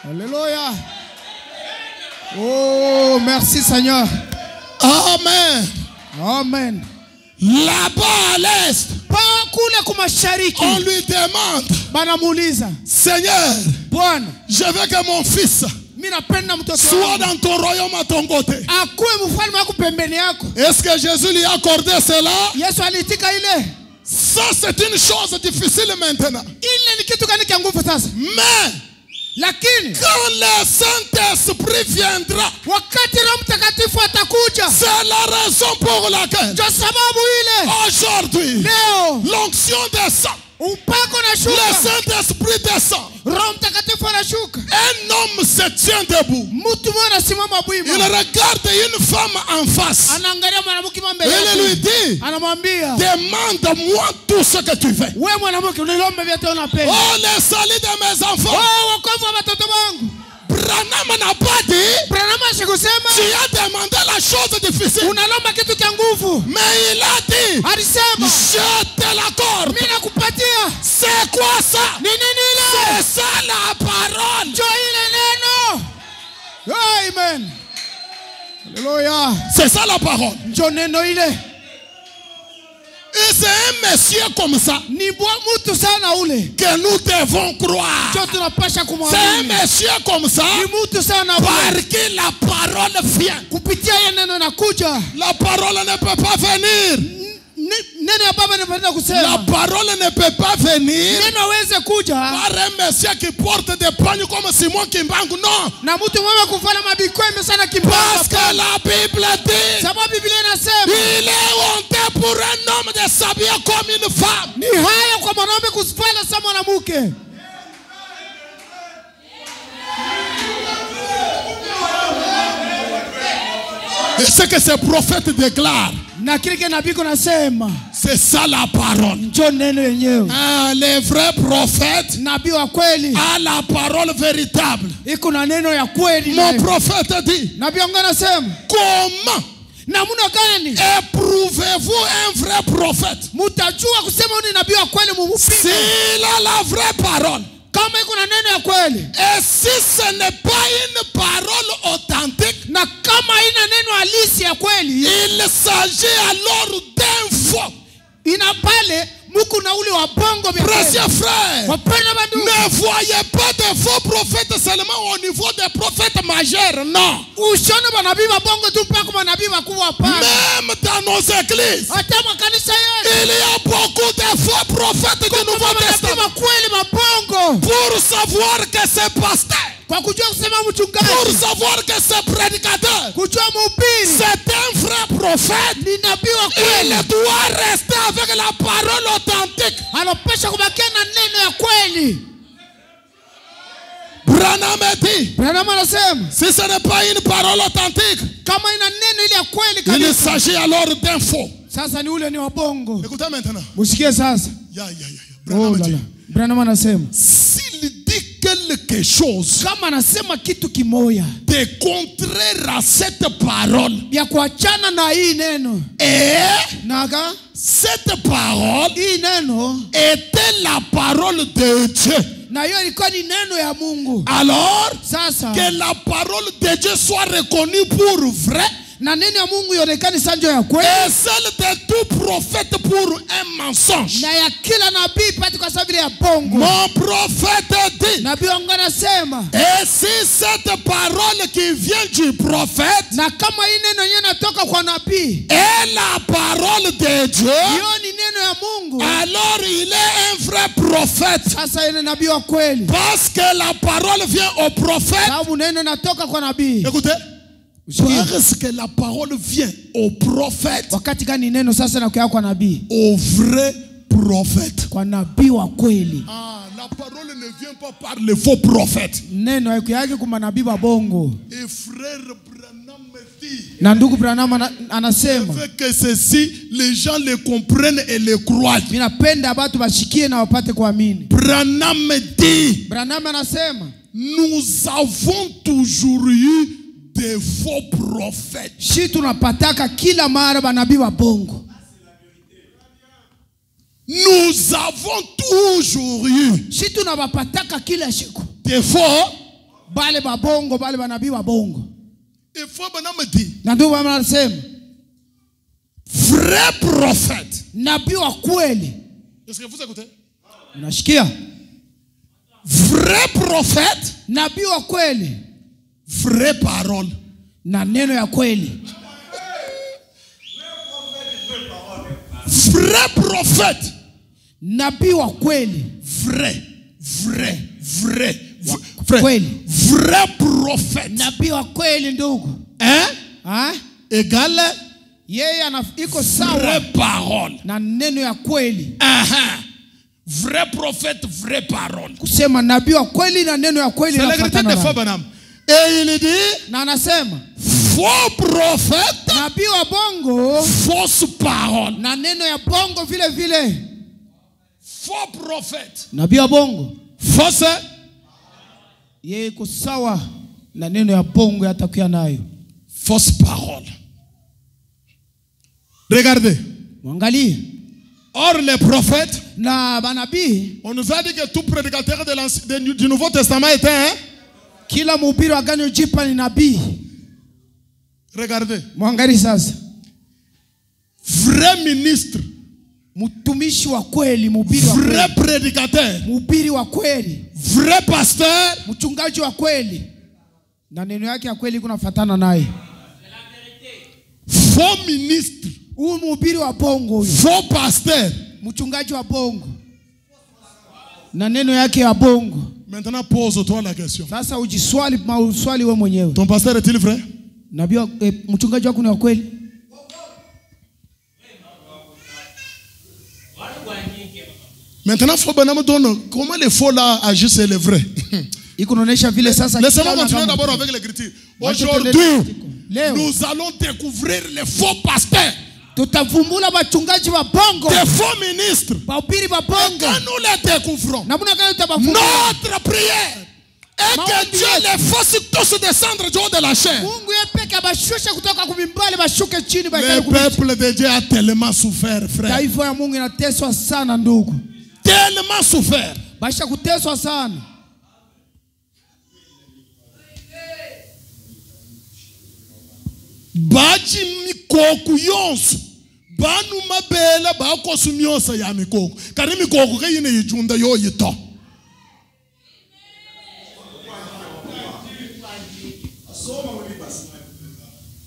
Haleluya. Oh, merci Seigneur. Amen. Amen. Là-bas à l'est, Pa kule kumashariki on lui demande, banamuuliza, Seigneur, Bwana, je veux que mon fils mimi napenda mtoto soit wangu dans ton royaume à ton côté. akuwe mfalme wako pembeni yako. Est-ce que Jésus lui a accordé cela? Yesu aliitika ile. Ça, c'est une chose difficile maintenant. Ile ni kitu gani kia nguvu sasa? Mais Lakini quand le Saint-Esprit viendra, wakati Roho Mtakatifu atakuja, c'est la raison pour laquelle ndio sababu ile aujourd'hui leo l'onction descend, upako le unashuka, Saint-Esprit descend. Roho Mtakatifu anashuka, Un homme se tient debout. mtu mmoja anasimama Il bwima, regarde une femme en face. anaangalia mwanamke mbele Il lui yake, dit, anamwambia, demande-moi tout ce que tu veux. wewe mwanamke uniombe vyote unapenda. Oh, le salut de mes enfants. Oh, wokovu wa watoto wangu. Branham n'a pas dit, Branham asikusema tu as demandé la chose difficile. unalomba kitu cha nguvu, Mais il a dit, alisema je te l'accorde. mimi nakupatia. C'est quoi ça? Ni nini ile? C'est ça la parole. Ndio ile neno. Amen. Haleluya. C'est ça la parole. Ndio neno ile. Et c'est un monsieur comme ça Ni mtu sana ule. que nous devons croire. Ndio tunapasha C'est un kumwamini. monsieur comme ça Ni mtu sana ule. par qui la parole vient. Kupitia yeye neno nakuja. La parole ne peut pas venir. Neno ya baba ninapenda La kusema. parole ne peut pas venir Neno hawezi kuja par un monsieur qui porte des pagnes comme Simon Kimbangu. Non. na mtu mmoja kuvala mabikwembe sana Parce kimbanga. que la Bible dit, Sababu Biblia inasema il est honte pour un homme de s'habiller comme une femme. ni haya kwa mwanaume kusivala kama mwanamke. Et ce que ces prophètes déclarent, Na kile kinabii kunasema c'est ça la parole. ndio neno yenyewe. Ah, les vrais prophètes Nabii wa kweli a la parole véritable. iko na neno ya kweli. Mon prophète dit, Nabii wangu anasema comment namna gani éprouvez-vous un vrai prophète mtajua kusema ni nabii wa kweli mumupige s'il a la vraie parole? kama iko na neno ya kweli, Et si ce n'est pas une parole authentique, na kama ina neno halisi ya kweli, il s'agit alors d'un faux. ina pale muku na ule wa bongo vya kweli. Précieux frères, Wapenda bandugu, ne voyez pas de faux prophètes seulement au niveau des prophètes majeurs, non. usione manabii wa bongo tu mpaka manabii wakubwa, hapana. Même dans nos églises, Hata makanisa yetu il y a beaucoup de faux prophètes du Nouveau manabii Testament. wa kweli mabongo, Pour savoir que c'est pasteur, kwa kujua kusema pour mchungaji, savoir que c'est prédicateur, kujua mhubiri c'est un vrai prophète. ni nabii wa kweli, Il doit rester avec la parole authentique. anapasha kubakia na neno ya kweli. Branham dit, Branham anasema si ce n'est pas une parole authentique, kama ina neno ile ya kweli il kabisa, s'agit alors d'un faux. sasa ni ule ni wa bongo. Écoutez maintenant. Musikie sasa. Ya. Oh, Branham lala. dit, Branham anasema s'il dit quelque chose kama anasema kitu kimoya de contraire à cette parole, ya kuachana na hii neno, et naga cette parole hii neno était la parole de Dieu, na hiyo ilikuwa ni neno ya Mungu, alors sasa que la parole de Dieu soit reconnue pour vrai, na neno ya Mungu ionekane sanjo ya kweli, et celle de tout prophète pour un mensonge. na ya kila nabii pati kwa sababu ya bongo. Mon prophète dit, Nabii wangu anasema, et si cette parole qui vient du prophète na kama hii neno yenyewe natoka kwa nabii est la parole de Dieu, hiyo ni neno ya Mungu, alors il est un vrai prophète. sasa yeye nabii wa kweli, Parce que la parole vient au prophète. sababu neno natoka kwa nabii. Écoutez, parce que la parole vient au prophète, Wakati gani neno sasa nakuya kwa nabii? au vrai prophète. Kwa nabii wa kweli. Ah, la parole ne vient pas par les faux prophètes. Neno haikuyake kwa manabii wa bongo. Et frère Branham me dit, Na ndugu Branham anasema, fait que ceci, les gens le comprennent et le croient. ninapenda watu washikie na wapate kuamini. Branham me dit, Branham anasema, nous avons toujours eu des faux prophètes. shi tunapataka kila mara manabii wa bongo. Nous avons toujours eu Shi tunawapataka kila siku des faux. bale ba bongo, bale manabii wa bongo. Et faut Branham me dit, Na ndugu anasema, vrai prophète. nabii wa kweli. Est-ce que vous écoutez? Unashikia? Vrai prophète, Nabii wa kweli vraie parole. na neno ya kweli. Vrai prophète, Nabii wa kweli, vrai, kweli. vrai prophète. Nabii wa kweli ndugu. Hein? Égale Yeye iko sawa vraie parole. na neno ya kweli. Vrai prophète, vraie parole. Kusema nabii wa kweli na neno ya kweli C'est la vérité de faux Branham. Et il dit, na anasema faux prophète, nabii wa bongo fausse parole. na neno ya bongo vile vile. Faux prophète, Nabii wa bongo fausse. yeye iko sawa na neno ya bongo yatakuya nayo. Fausse parole. Regardez. Mwangalie. Or les prophètes, Na manabii, on nous a dit que tout prédicateur du Nouveau Testament était kila mhubiri wa Agano Jipya ni nabii. Regardez. Mwangalie sasa. Vrai ministre, Mtumishi wa kweli, mhubiri wa vrai kweli. prédicateur, Mhubiri wa kweli, vrai pasteur, mchungaji wa kweli. Na neno yake ya kweli kunafuatana naye. faux ministre, Huyu mhubiri wa bongo huyu, faux pasteur. mchungaji wa bongo. Na neno yake ya bongo. Maintenant, pose-toi la question. Sasa ujiswali mauswali wewe mwenyewe. Ton pasteur est-il vrai? Nabii mchungaji wako ni wa kweli? Maintenant, faut bien me donner comment les faux là agissent et les vrais. Ikunaonesha vile sasa. Laissez-moi continuer d'abord avec l'écriture. Aujourd'hui, nous allons découvrir les faux pasteurs, tutavumbula wachungaji wa bongo, des faux ministres. wahubiri wa bongo. Quand nous les découvrons, Namna gani utabavumbula? notre prière est que Dieu les fasse tous descendre du haut de la chair. Mungu yeye peke abashushe kutoka kumimbali bashuke chini Le baikae kumimbali. peuple de Dieu a tellement souffert, frère. Taifa ya Mungu inateswa sana ndugu. Tellement souffert. Basha kuteswa sana. Baji mikoku yonsu banu mabela bakosu myosa ya mikoku kari mikoku ke yine yijunda yo yito.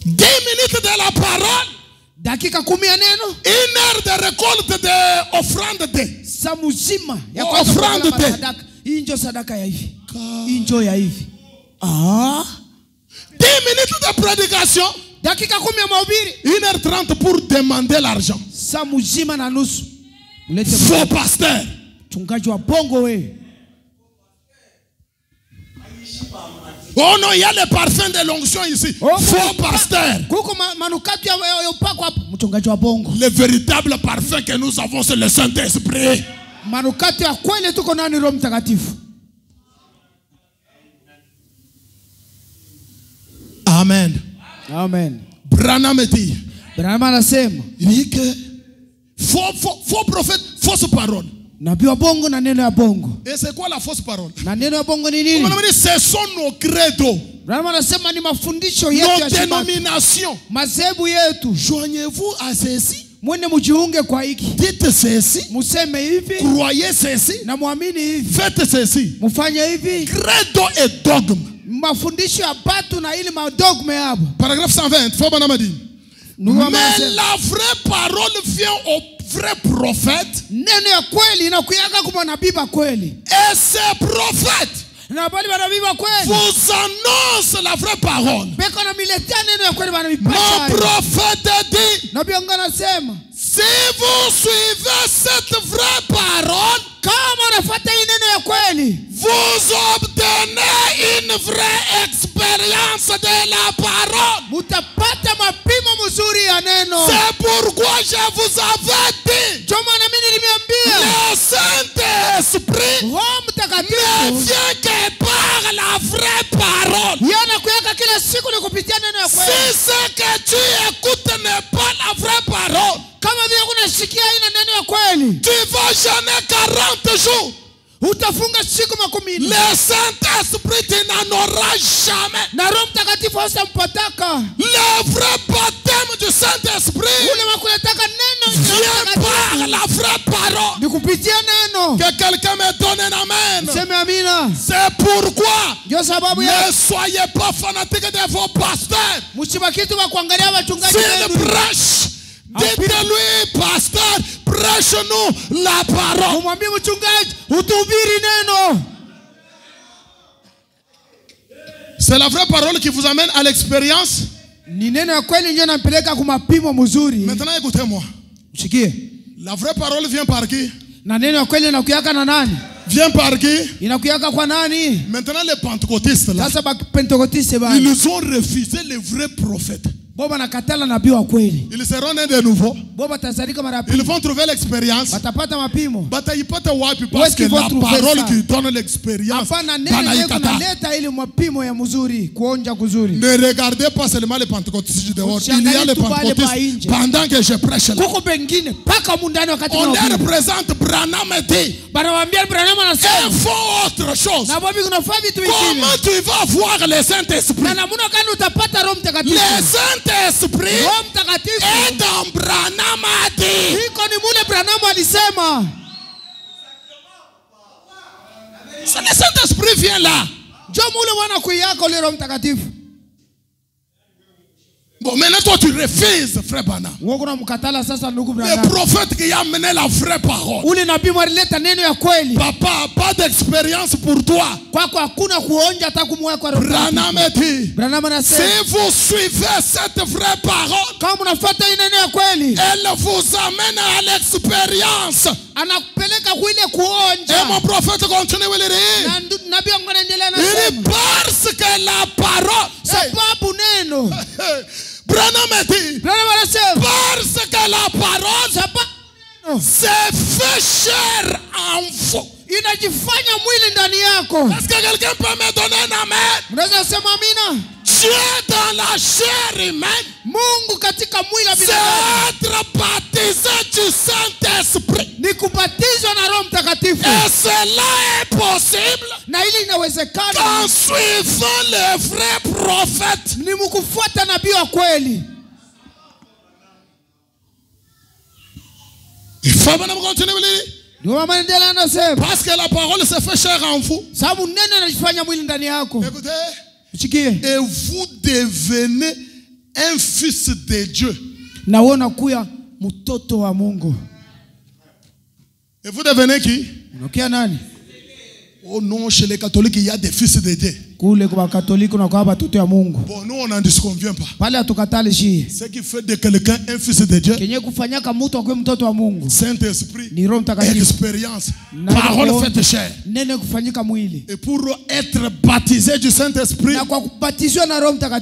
10 minutes de la parole, dakika 10 ya neno, 1 heure de récolte de offrande de saa mzima ya Oh, kwanza offrande kukula te. sadaka. Hii ndio sadaka ya hivi. Hii ndio ya hivi. 10 minutes de prédication, Dakika 10 ya mahubiri, 1h30 pour demander l'argent. saa mzima na nusu. Ulete Faux pasteur. mchungaji wa bongo wewe. Oh non, il y a le parfum de l'onction ici. Oh, Faux pasteur. Kuko manukato ya upako hapa, mchungaji wa bongo. Le véritable parfum que nous avons, c'est le Saint-Esprit. Manukato ya kweli tuko nani? Roho Mtakatifu. Amen. Amen. Branham dit, Branham anasema il dit que faux prophète, fausse parole. nabii wa bongo na neno ya bongo. Et c'est quoi la fausse parole? Na neno ya bongo ni nini? Ce sont nos credos. Branham anasema ni mafundisho yetu nos ya Sabato. dénominations. Madhehebu yetu. Joignez-vous à ceci. Mwende mjiunge kwa hiki. Dites ceci. Museme hivi. Croyez ceci. Na muamini hivi. Faites ceci. Mufanye hivi. Credo et dogme. Mafundisho ya batu na ili madogme hapo. Paragraphe 120. Faut bon amadi. Mais la vraie parole vient au vrai prophète. Neno ya kweli inakuyaka kwa nabii ba kweli. Et ces prophètes na bali banabii ba kweli vous annonce la vraie parole. Beko na miletea neno ya kweli banabii. Mon prophète dit, nabii anasema, si vous suivez cette vraie parole, kama unafuata hii neno ya kweli, vous obtenez une vraie expérience de la parole. Mutapata mapimo mzuri ya neno. C'est pourquoi je vous avais dit, le Saint-Esprit ne vient que par la vraie parole. Si ce que tu écoutes n'est pas la vraie parole, tu vas jeûner 40 jours. Le Saint-Esprit, tu n'en auras jamais. Le vrai baptême du Saint-Esprit vient par la vraie parole. Que quelqu'un me donne un amen. C'est pourquoi ne soyez pas fanatiques de vos pasteurs. S'il prêche, dites-lui, pasteur, prêche-nous la parole. C'est la vraie parole qui vous amène à l'expérience. Maintenant, écoutez-moi. La vraie parole vient par qui? Vient par qui? Maintenant, les pentecôtistes là, ils ont refusé les vrais prophètes. Ils seront nés de nouveau. Ils vont trouver l'expérience. Parce que la parole qui donne l'expérience. Ne regardez pas seulement les pentecôtistes du dehors. Il y a les pentecôtistes pendant que je prêche là. On les représente. Branham dit, ils font autre chose. Comment tu vas voir le Saint-Esprit? Le Saint-Esprit est dans Branham a dit. C'est le Saint-Esprit vient là. Bon, maintenant toi tu refuses, frère Branham. Le prophète qui a amené la vraie parole. Papa, pas d'expérience pour toi. Branham dit, si vous suivez cette vraie parole, elle vous amène à l'expérience. Et mon prophète continue de dire, il dit, parce que la parole, Branham dit, parce que la parole se fait chair en vous. Est-ce que quelqu'un peut me donner un amen? Dieu dans la chair humaine, c'est être baptisé du Saint-Esprit. Et cela est possible qu'en suivant le vrai prophète. Il faut maintenant continuer. Parce que la parole se fait chair en vous. Écoutez. Et vous devenez un fils de Dieu. Et vous devenez qui? Oh non, chez les catholiques, il y a des fils de Dieu. Bon, nous, on n'en disconvient pas. Ce qui fait de quelqu'un un fils de Dieu, Saint-Esprit, expérience, parole faite chair. Et pour être baptisé du Saint-Esprit,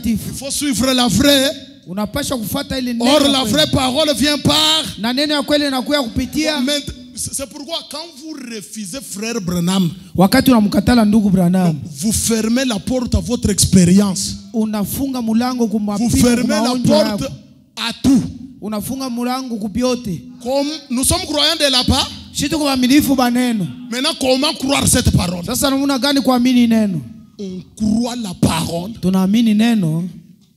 il faut suivre la vraie. Or, la vraie parole vient par. C'est pourquoi quand vous refusez frère Branham, vous fermez la porte à votre expérience. Vous fermez la porte à tout. Comme nous sommes croyants de la part, maintenant comment croire cette parole? On croit la parole tunaamini neno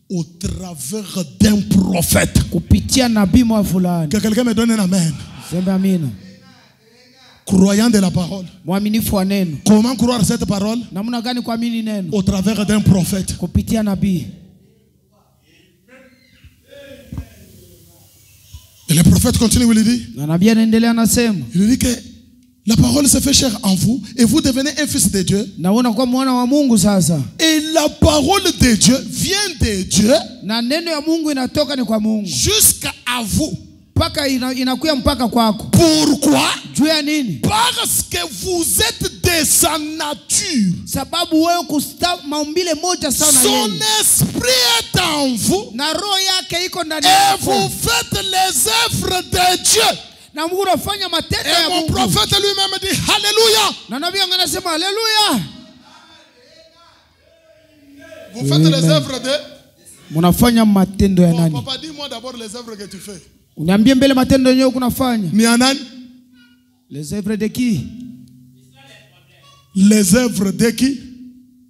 au travers d'un prophète. kupitia nabii mwa fulani. Que quelqu'un me donne un amen. Sema amina. Croyant de la parole. Mwaminifu wa neno. Comment croire cette parole? Namna gani kuamini neno? Au travers d'un prophète. Kupitia nabii. Et le prophète continue, il dit. Na nabii anaendelea anasema. Il dit que la parole se fait chair en vous et vous devenez un fils de Dieu. Na unakuwa mwana wa Mungu sasa. Et la parole de Dieu vient de Dieu. Na neno ya Mungu inatoka ni kwa Mungu. Jusqu'à vous. Mpaka inakuya mpaka kwako. Pourquoi? Juu ya nini? Parce que vous êtes de sa nature. Sababu wewe maumbile moja sawa na yeye. Son esprit est en vous. Na roho yake iko ndani Et yako. vous faites les œuvres de Dieu. Na Mungu anafanya matendo ya Et mon Mungu. prophète lui-même dit Alléluia. Na nabii anasema Alléluia. Vous faites les œuvres de. Munafanya matendo ya nani? Papa, dis-moi d'abord les œuvres que tu fais. Uniambie mbele matendo yenyewe kunafanya. Ni ya nani? Les œuvres de qui? Les œuvres de qui?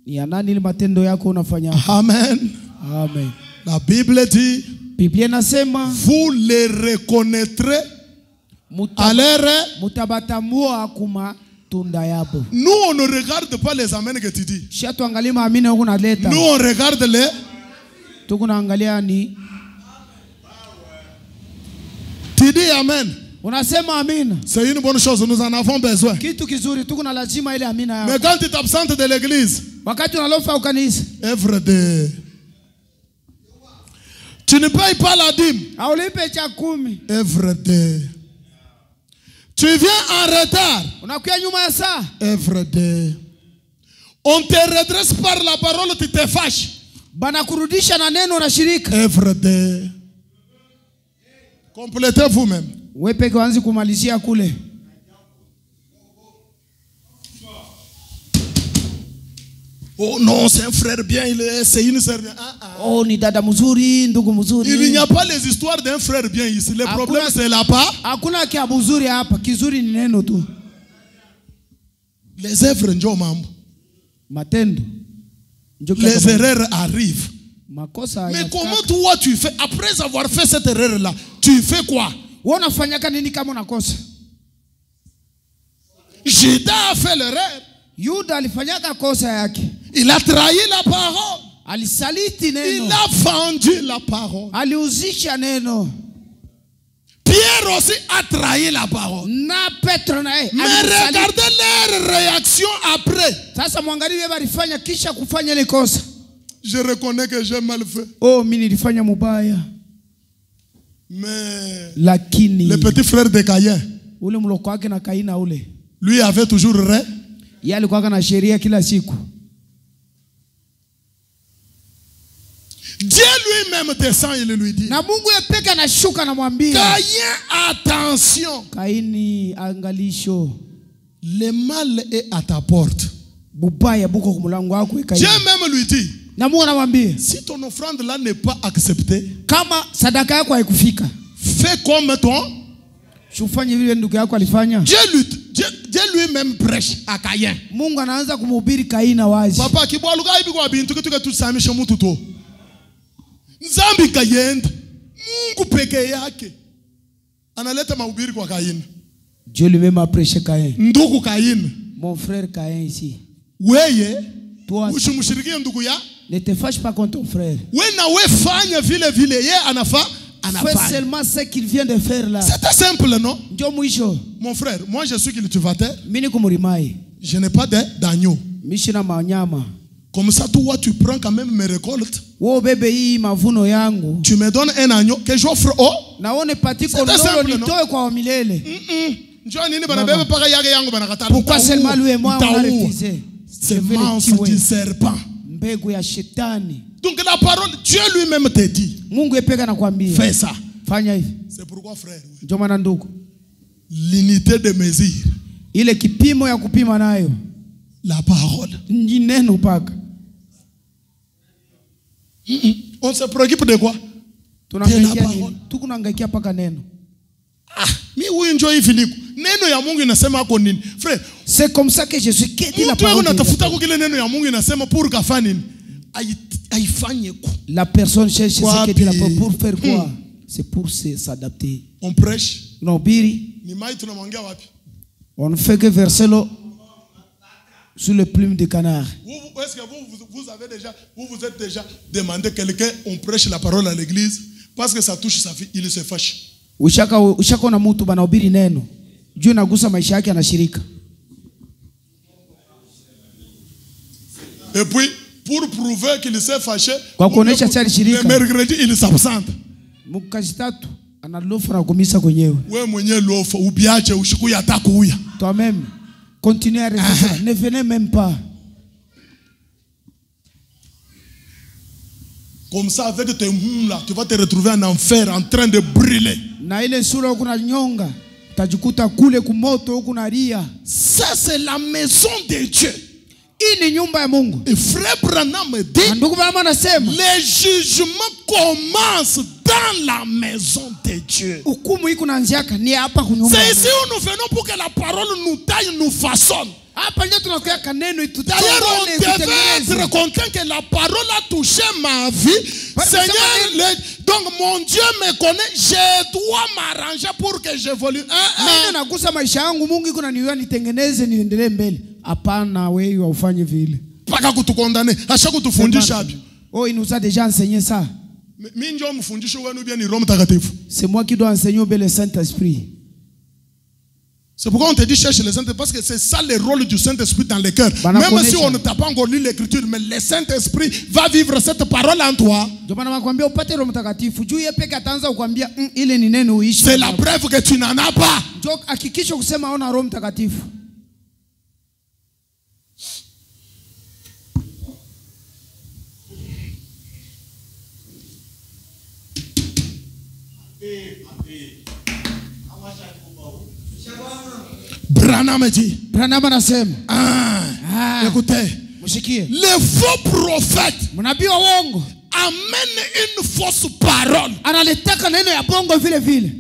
Ni ya nani ile matendo yako unafanya? Amen. Amen. La Bible dit Biblia inasema vous les reconnaîtrez à leur. mutabatambua kuma tunda yabo. Nous on ne regarde pas les amens que tu dis. Shatu angalia maamini huko naleta. Nous on regarde les. Tukunaangalia ni. Tu dis amen. Unasema amina. C'est une bonne chose, nous en avons besoin. Kitu kizuri tukuna lazima ile amina yako. Mais quand tu t'absentes de l'église, Wakati unalofa ukanisa. œuvre de. Tu ne payes pas la dîme. Aulipe cha 10. Œuvre de. Tu viens en retard. Unakuja nyuma ya saa. Œuvre de. On te redresse par la parole, tu te fâches. Bana kurudisha na neno na shirika. Œuvre de. Complétez vous-même. Wewe peke waanze kumalizia kule. Oh non, c'est un frère bien, c'est une sœur bien. Oh, ni dada mzuri, ndugu mzuri. Il n'y a pas les histoires d'un frère bien ici. Le problème c'est là-bas. Hakuna kia mzuri hapa, kizuri ni neno tu. Les œuvres njo mambo. Matendo. Les erreurs arrivent. Makosa. Mais comment toi tu fais après avoir fait cette erreur là? Tu fais quoi? Wewe unafanyaka nini kama unakosa? Judas a fait l'erreur. Yuda alifanyaka kosa yake. Il a trahi la parole. Alisaliti neno. Il a vendu la parole. Aliuzisha neno. Pierre aussi a trahi la parole. Na Petro naye. Mais regardez leur réaction après. Sasa mwangalie wewe alifanya kisha kufanya ile kosa. Je reconnais que j'ai mal fait. Oh, mimi nilifanya mubaya. Mais lakini le petit frère de Caïn, ule mloko wake na Kaina ule, lui avait toujours raison. yeye alikuwa na sheria kila siku. Dieu lui-même descend et lui dit. Na Mungu yepeka anashuka anamwambia Caïn, attention. Kaini, angalisho. Le mal est à ta porte. Bubaya buko kwa mlango wako Kaini. Dieu même lui dit. Na Mungu anamwambia, si ton offrande là n'est pas acceptée, kama sadaka yako haikufika, fais comme toi. Ufanye vile ndugu yako alifanya. Dieu lui-même prêche à Caïn. Mungu anaanza kumhubiri Kaina wazi. Papa kibwaluka hivi kwa bintu kitu tusamisha mtu to. Nzambi kayenda. Mungu peke yake analeta mahubiri kwa Kain. Dieu lui-même a prêché Caïn. Ndugu Kain. Mon frère Caïn ici. Weye, toi usimshirikie ndugu ya. Ne te fâche pas contre ton frère. Wewe na wewe fanya vile vile yeye anafanya. Fais seulement ce qu'il vient de faire là. C'était simple, non? Ndio mwisho. Mon frère, moi je suis cultivateur. Mimi kumurimai. Je n'ai pas d'agneau. Mishina manyama. Comme ça, toi, tu prends quand même mes récoltes. Wo bebe hii mavuno yangu. Tu me donnes un agneau que j'offre au. Na one pati kondolo nitoe kwa milele. Pourquoi seulement lui et moi on a refusé? C'est mensonge du serpent. Mbegu ya shetani. Donc la parole, Dieu lui-même te dit. Mungu yepeka nakwambia. Fais ça. Fanya hivi. C'est pourquoi frère. Ndio maana ndugu. L'unité de mesure. Ile kipimo ya kupima nayo. La parole. Ni neno paka. On se préoccupe de quoi? Tukunangaikia paka neno. Ah, mi huyu njoo hivi liko. Neno ya Mungu inasema ako nini? Frère, C'est comme ça que Jésus qui dit la Mtu parole. unatafuta kile neno ya Mungu inasema pour kafanya nini? Aifanye ku. La personne cherche ce que dit la parole pour faire quoi? Hmm. C'est pour s'adapter. On prêche. Non, biri. Ni mai tunamwongea wapi? On ne fait que verser l'eau sur les plumes de canard. Est-ce que vous avez déjà, vous êtes déjà demandé quelqu'un, on prêche la parole à l'église parce que ça touche sa vie, il se fâche. Ushaka na mtu banahubiri neno. Juu nagusa maisha yake anashirika. Et puis, pour prouver qu'il s'est fâché, le mercredi, il s'absente. Mukajitatu analofa na kumisa kwenyewe. Wewe mwenyewe lofa ubiache ushiku yata kuya. Toi-même, continue à rester. Ne venez même pas. Comme ça, avec tes moules là, tu vas te retrouver en enfer en train de brûler. Na ile sura kuna nyonga, utajikuta kule kumoto kuna ria. Ça c'est la maison de Dieu. Hii ni nyumba ya Mungu. Et frère Branham dit, ndugu Branham anasema, les jugements commencent dans la maison de Dieu. Hukumu iko naanziaka ni hapa kunyumba. C'est ici où nous venons pour que la parole nous taille, nous façonne. Hapa ndio tunakuya kaneno itutane. D'ailleurs, on devait être content que la parole a touché ma vie. Seigneur, donc mon Dieu me connaît, je dois m'arranger pour que j'évolue. Mimi nagusa maisha yangu, Mungu iko naniua nitengeneze niendelee mbele. Hapana, wewe ufanye vile. Paka kutukondane, asha kutufundisha abi. Oh, il nous a déjà enseigné ça. Mimi ndio mfundisho wenu bien ni Roho Mtakatifu. C'est moi qui dois enseigner le Saint-Esprit. C'est pourquoi on te dit cherche le Saint-Esprit, parce que c'est ça le rôle du Saint-Esprit dans le cœur. Même si on ne t'a pas encore lu l'écriture, mais le Saint-Esprit va vivre cette parole en toi. C'est la preuve que tu n'en as pas. Branham dit, écoutez, les faux prophètes amènent une fausse parole.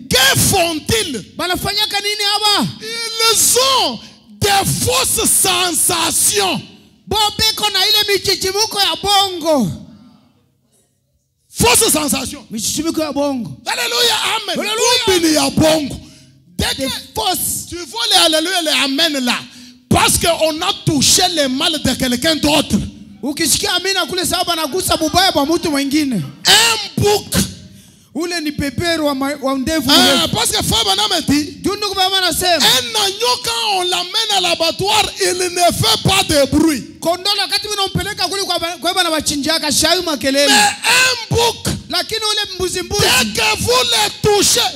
Que font-ils? Ils ont des fausses sensations. Fausses sensations. Alléluia, amen. Alléluia. Dès que tu vois les alléluia, les amen là, parce qu'on a touché le mal de quelqu'un d'autre. Un bouc. Parce que Fabana me dit, un agneau quand on l'amène à l'abattoir, il ne fait pas de bruit. Mais un bouc, dès que vous le touchez,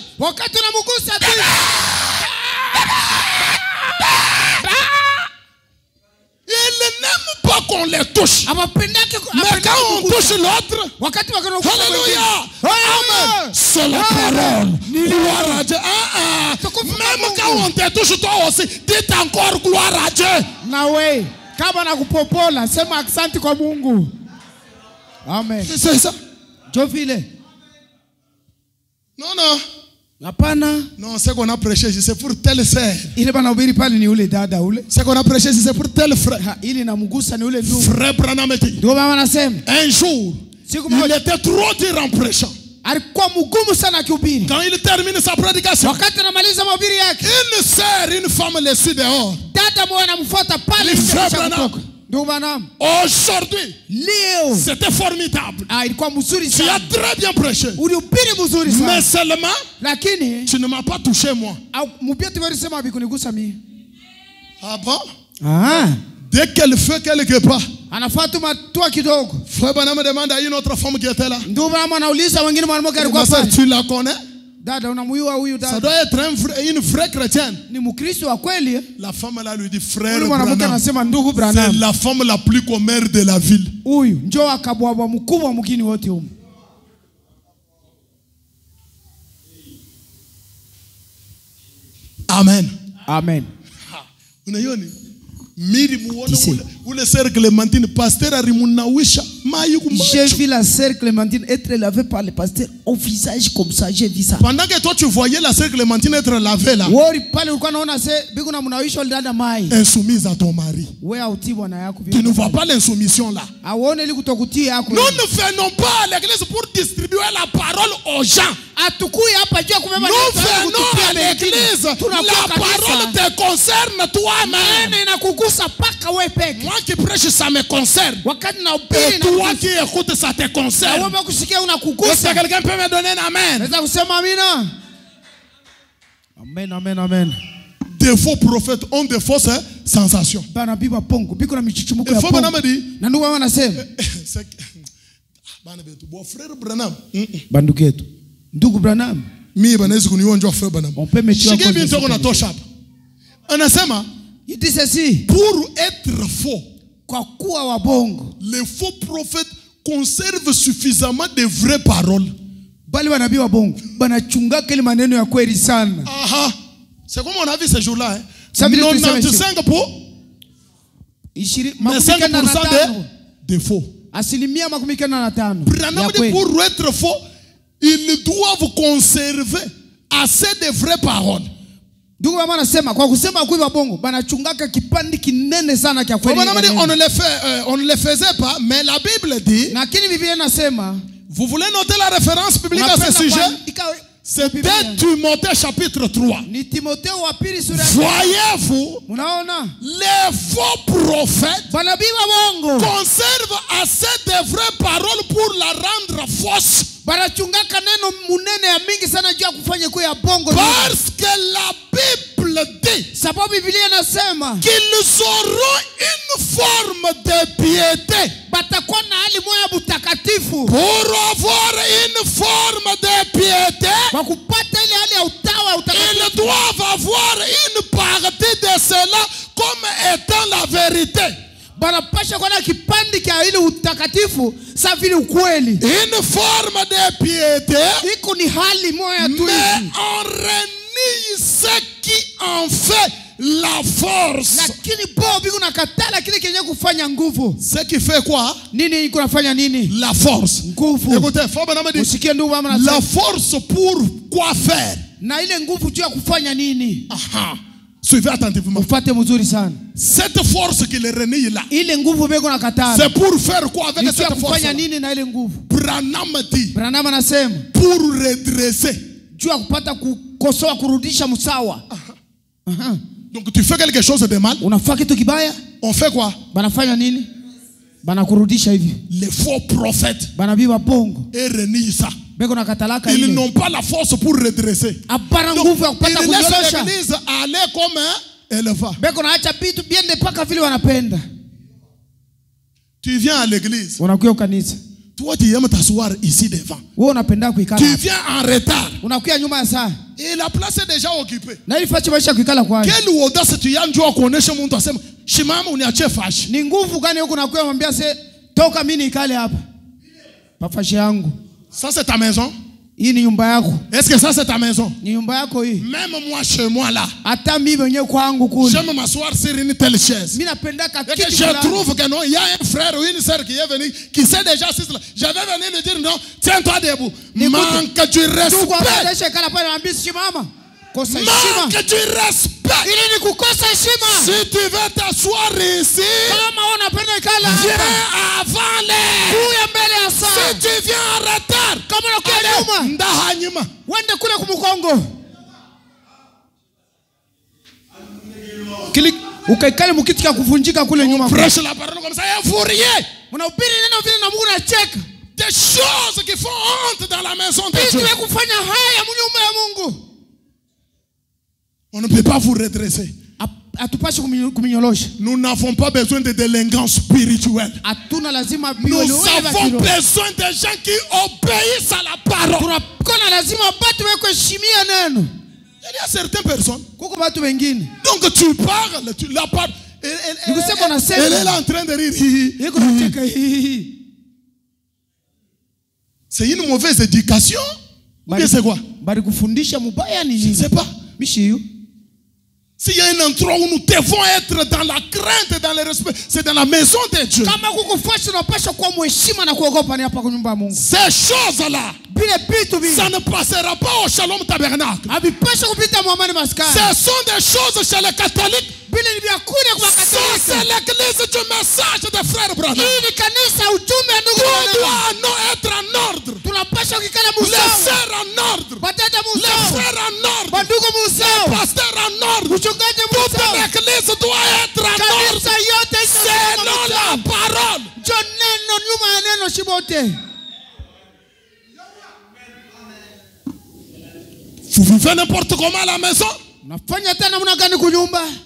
il n'aime pas qu'on les touche. Mais quand on touche l'autre, alléluia, amen, c'est la parole. Gloire à Dieu. Même quand on te touche toi aussi, dites encore gloire à Dieu. Amen. C'est ça. Non, non. Non, ce qu'on a prêché, c'est pour telle sœur. Ce qu'on a prêché, c'est pour tel frère. Frère Branham dit, un jour, il était trop dur en prêchant. Quand il termine sa prédication, une sœur, une femme le suit dehors. Le frère Branham, aujourd'hui, c'était formidable. Tu as très bien prêché. Mais seulement, tu ne m'as pas touché moi. Ah bon? Dès qu'elle fait quelque part, Frère Branham demande à une autre femme qui était là, tu la connais? Ça doit être une vraie chrétienne. La femme là lui dit, frère Branham, c'est la femme la plus commère de la ville. Amen. Amen. Miri muone ule sœur Clémentine pasteur arimunawisha mayi kumacho. J'ai vu la sœur Clémentine être lavée par le pasteur au visage comme ça, j'ai vu ça. Pendant que toi tu voyais la sœur Clémentine être lavée là. Insoumise à ton mari. Tu ne vois pas l'insoumission là. Nous ne venons pas à l'église pour distribuer la parole aux gens. Nous venons à l'église. La parole te concerne toi-même. Moi qui prêche, ça me concerne. Et toi qui écoutes, ça te concerne. Est-ce que quelqu'un peut me donner un amen? Amen, amen, amen. Des faux prophètes ont des fausses sensations. Il faut me dire. Il dit ceci. Pour être faux, les faux prophètes conservent suffisamment de vraies paroles. C'est comme on a vu ce jour-là. 95% pour 5% de faux. Pour être faux, ils doivent conserver assez de vraies paroles. On ne le faisait pas, mais la Bible dit. Vous voulez noter la référence biblique à ce sujet? C'est 2 Timothée chapitre 3. Voyez-vous, les faux prophètes conservent assez de vraies paroles pour la rendre fausse. Parce que la Bible dit qu'ils auront une forme de piété. Pour avoir une forme de piété, ils doivent avoir une partie de cela comme étant la vérité. Une forme de piété, mais on renie ce qui en fait la force. Ce qui fait quoi? La force. Écoutez, la force pour quoi faire? Suivez attentivement. Cette force qui les renie là, c'est pour faire quoi avec cette force là? Branham dit pour redresser. Donc tu fais quelque chose de mal. On fait quoi? Les faux prophètes et renient ça. Ils n'ont pas la force pour redresser. Donc, ils laissent l'église aller comme elle va. Tu viens à l'église. Toi, tu aimes t'asseoir ici devant. Tu viens en retard. Et la place est déjà occupée. Quelle audace tu as njoo kuonesha mtu asema shimama uniachie fashi. Ni nguvu gani huko nakuwa mwambia se toka mimi nikale hapa. Mafashi yangu. Ça c'est ta maison? Hii ni nyumba yako. Est-ce que ça c'est ta maison? Ni nyumba yako hii. Même moi chez moi là. Hata mimi mwenyewe kwangu kule. J'aime m'asseoir sur une telle chaise. Mimi napenda kiti. Je trouve que non, il y a un frère ou une sœur qui est venu qui sait déjà assis là. Je vais venir lui dire non, tiens-toi debout. Manque du respect. Manque du respect. Si tu veux t'asseoir ici, viens avant l'heure. Si tu viens en retard, ukaikale mukiti ya kuvunjika kule nyuma. Prêche la parole comme ça, et vous riez. Unahubiri neno vile na Mungu anacheka. Des choses qui font honte dans la maison de Dieu. On ne peut pas vous redresser. Nous n'avons pas besoin de délinquants spirituels. Nous avons besoin de gens qui obéissent à la parole. Il y a certaines personnes. Donc tu parles, la parole. Elle est là en train de rire. C'est une mauvaise éducation. Mais c'est quoi? Je ne sais pas. S'il y a un endroit où nous devons être dans la crainte et dans le respect, c'est dans la maison de Dieu. Ces choses-là, ça ne passera pas au Shalom Tabernacle. Ce sont des choses chez les catholiques. Ça, c'est l'église du message des frères Branham. Tout doit être en ordre. Les sœurs en ordre. Les frères en ordre. Les pasteurs en ordre. Toute l'église doit être en ordre. Selon la parole. Vous vivez n'importe comment à la maison.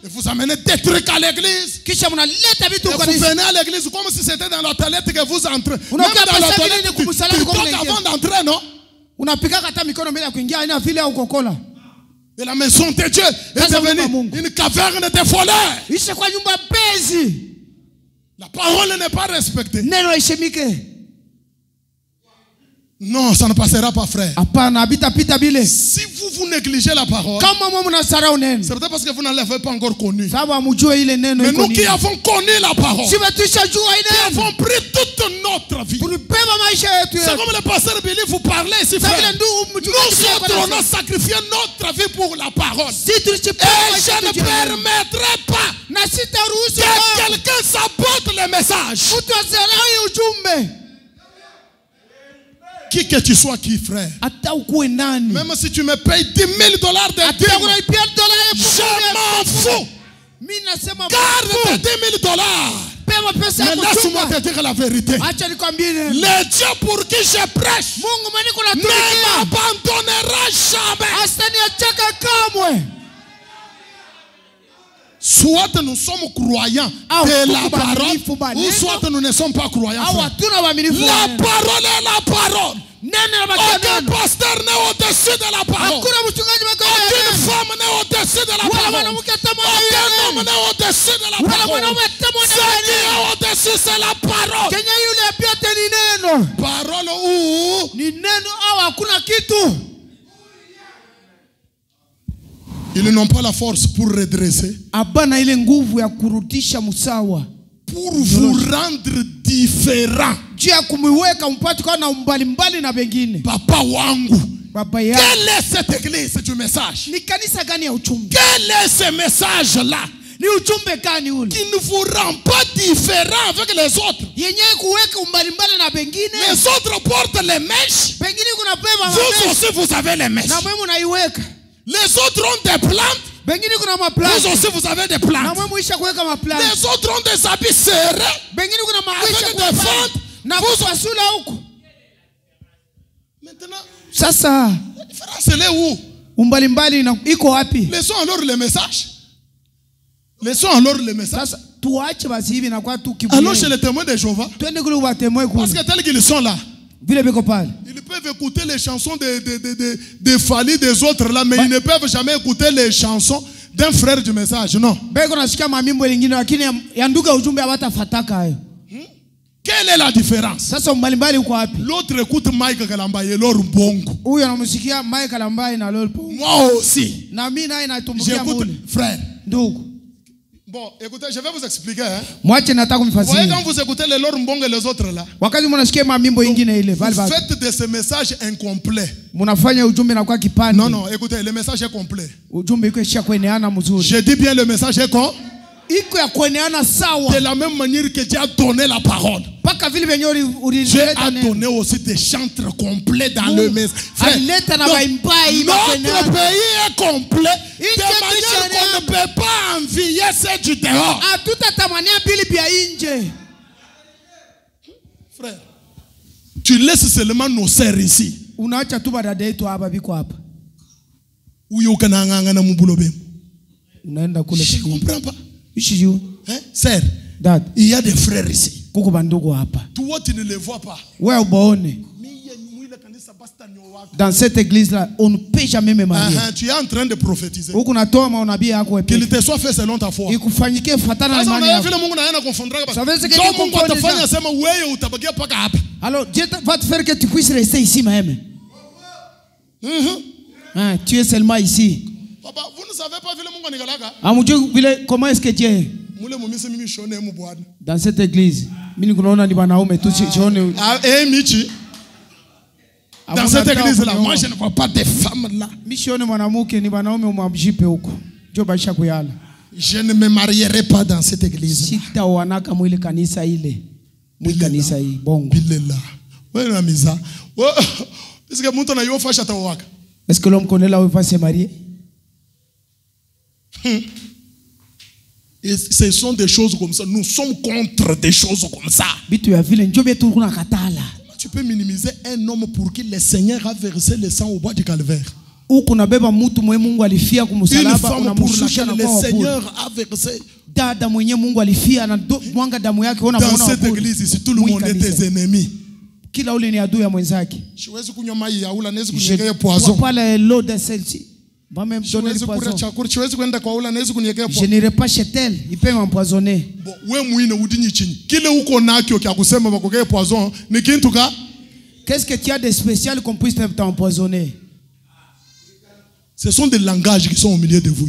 Et vous amenez des trucs à l'église. Et vous venez à l'église comme si c'était dans la toilette que vous entrez. Même dans la toilette, tu toques avant d'entrer, non? Et la maison de Dieu est devenue une caverne de voleurs. La parole n'est pas respectée. Non, ça ne passera pas, frère. Si vous négligez la parole, c'est peut-être parce que vous ne l'avez pas encore connue. Mais nous qui avons connu la parole, qui avons pris toute notre vie, c'est comme le pasteur Billy vous parlait ici, frère. Nous autres, on a sacrifié notre vie pour la parole. Et je ne permettrai pas que quelqu'un sabote le message. Qui que tu sois, qui, frère. Même si tu me payes $10,000 de dîmes, je m'en fous. Garde tes $10,000. Mais laisse-moi te dire la vérité. Le Dieu pour qui je prêche ne m'abandonnera jamais. Soit nous sommes croyants de la parole, ou soit nous ne sommes pas croyants. La parole est la parole. Aucun pasteur n'est au-dessus de la parole. Aucune femme n'est au-dessus de la parole. Aucun homme n'est au-dessus de la parole. Ce qui est au-dessus, c'est la parole. Parole ou ils n'ont pas la force pour redresser, pour vous rendre différents. Papa wangu, quelle est cette église du message? Quel est ce message-là qui ne vous rend pas différent avec les autres? Les autres portent les mèches. Vous aussi vous avez les mèches. Les autres ont des plantes. Vous aussi vous avez des plantes. Les autres ont des habits serrés avec des fentes. Maintenant, la différence elle est où? Laissons alors le message. Laissons alors le message. Allons chez les témoins de Jéhovah. Parce que tels qu'ils sont là, ils peuvent écouter les chansons de Fali des autres là, mais ils ne peuvent jamais écouter les chansons d'un frère du message, non. Quelle est la différence? L'autre écoute Mike Kalamba et leur bongo. Moi aussi. J'écoute frère. Bon, écoutez, je vais vous expliquer. Vous voyez quand vous écoutez les leurs mbongo et les autres là, vous faites de ce message incomplet. Non, non, écoutez, le message est complet. Je dis bien le message est complet. De la même manière que Dieu a donné la parole, Dieu a donné aussi des chantres complets dans le message. Notre pays est complet de manière qu'on ne peut pas envier ceux du dehors. Frère, tu laisses seulement nos sœurs ici. Où je ne comprends pas. Hein? Sœur, il y a des frères ici. Toi, tu ne les vois pas. Dans cette église-là, on ne peut jamais me marier. Tu es en train de prophétiser. Qu'il te soit fait selon ta foi. Alors, Dieu va te faire que tu puisses rester ici même. Tu es seulement ici. Papa, vous ne savez pas vile Mungu anikalaka? Amujui vile comment est-ce que Dieu est Mule mumisi mimi shone mu bwana. dans cette église. Mimi kunaona ni wanaume tu sione. Michi. Dans cette église là, moi je ne vois pas de femmes là. Mimi sione mwanamke ni wanaume umamjipe huko. Ndio baisha kuyala. Je ne me marierai pas dans cette église. Sitaoanaka mwile kanisa ile. Mwile kanisa hii bongo. Bilela. Wewe na miza. Est-ce que mtu anayofa shatawaka? Est-ce que l'homme connaît là où il va se marier? Et ce sont des choses comme ça. Nous sommes contre des choses comme ça. Tu peux minimiser un homme pour qui le Seigneur a versé le sang au bois du calvaire. Une femme pour laquelle le Seigneur a versé. Dans cette église ici, tout le monde est des ennemis. Je n'irai pas chez elle, il peut m'empoisonner. Qu'est-ce que tu as de spécial qu'on puisse t'empoisonner? Ce sont des langages qui sont au milieu de vous.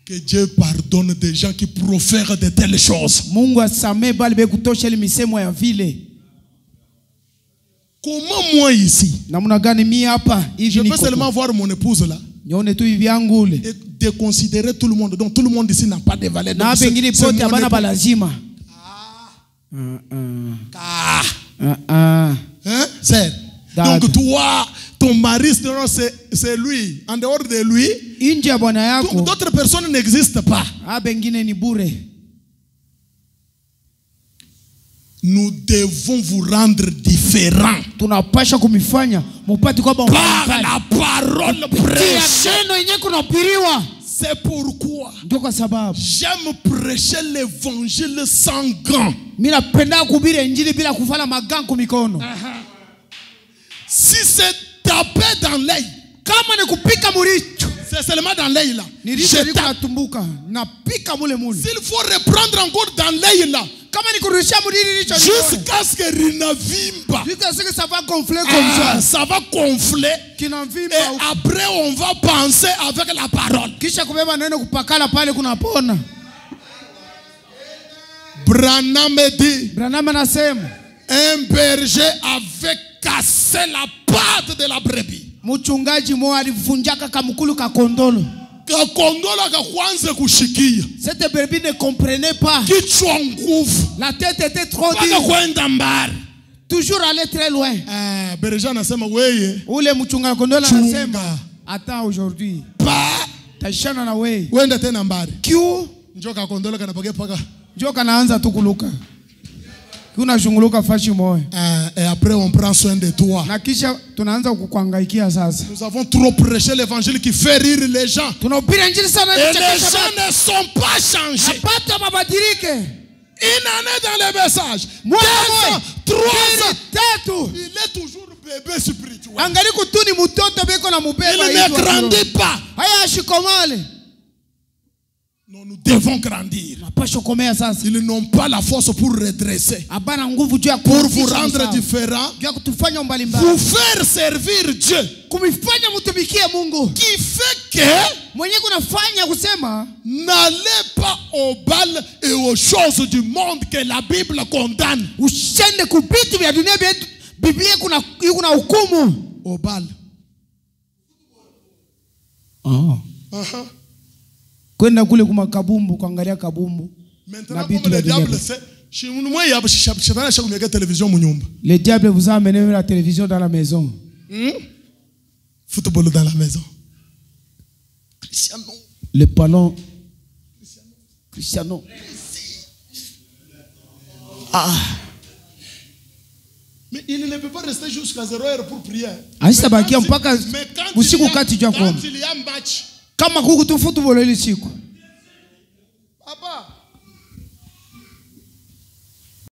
Que Dieu pardonne des gens qui profèrent de telles choses. Comment moi ici? Je peux seulement voir mon épouse là et déconsidérer tout le monde. Donc tout le monde ici n'a pas de valeur. Donc toi, ton mari, c'est lui. En dehors de lui, d'autres personnes n'existent pas. Nous devons vous rendre différents par la parole prêchée. C'est pourquoi j'aime prêcher l'évangile sans gants. Si c'est tapé dans l'œil, c'est seulement dans l'œil là. S'il faut reprendre encore dans l'œil là, jusqu'à ce que Rinavimba, ça va gonfler comme ça. Ça va gonfler. Et après on va penser avec la parole. Branham dit, un berger avait cassé la patte de la brebis. Cette brebis ne comprenait pas. La tête était trop dure. Toujours aller très loin. Attends aujourd'hui. Et après on prend soin de toi. Nous avons trop prêché l'évangile qui fait rire les gens. Et les gens ne sont pas changés. Une année dans le message, 2 ans, 3 ans, il est toujours bébé spirituel. Il ne grandit pas. Non, nous devons grandir. Ils n'ont pas la force pour redresser, pour vous rendre différents, vous faire servir Dieu, qui fait que n'allez pas au bal et aux choses du monde que la Bible condamne. Au bal. Kwenda kule kuma kabumbu kuangalia kabumbu. Le diable vous a amené la télévision dans la maison. Football dans la maison. Le ballon. Cristiano. Mais il ne peut pas rester jusqu'à 0 heure pour prier. Mais quand il y a un match, kama kuku tu football ile siku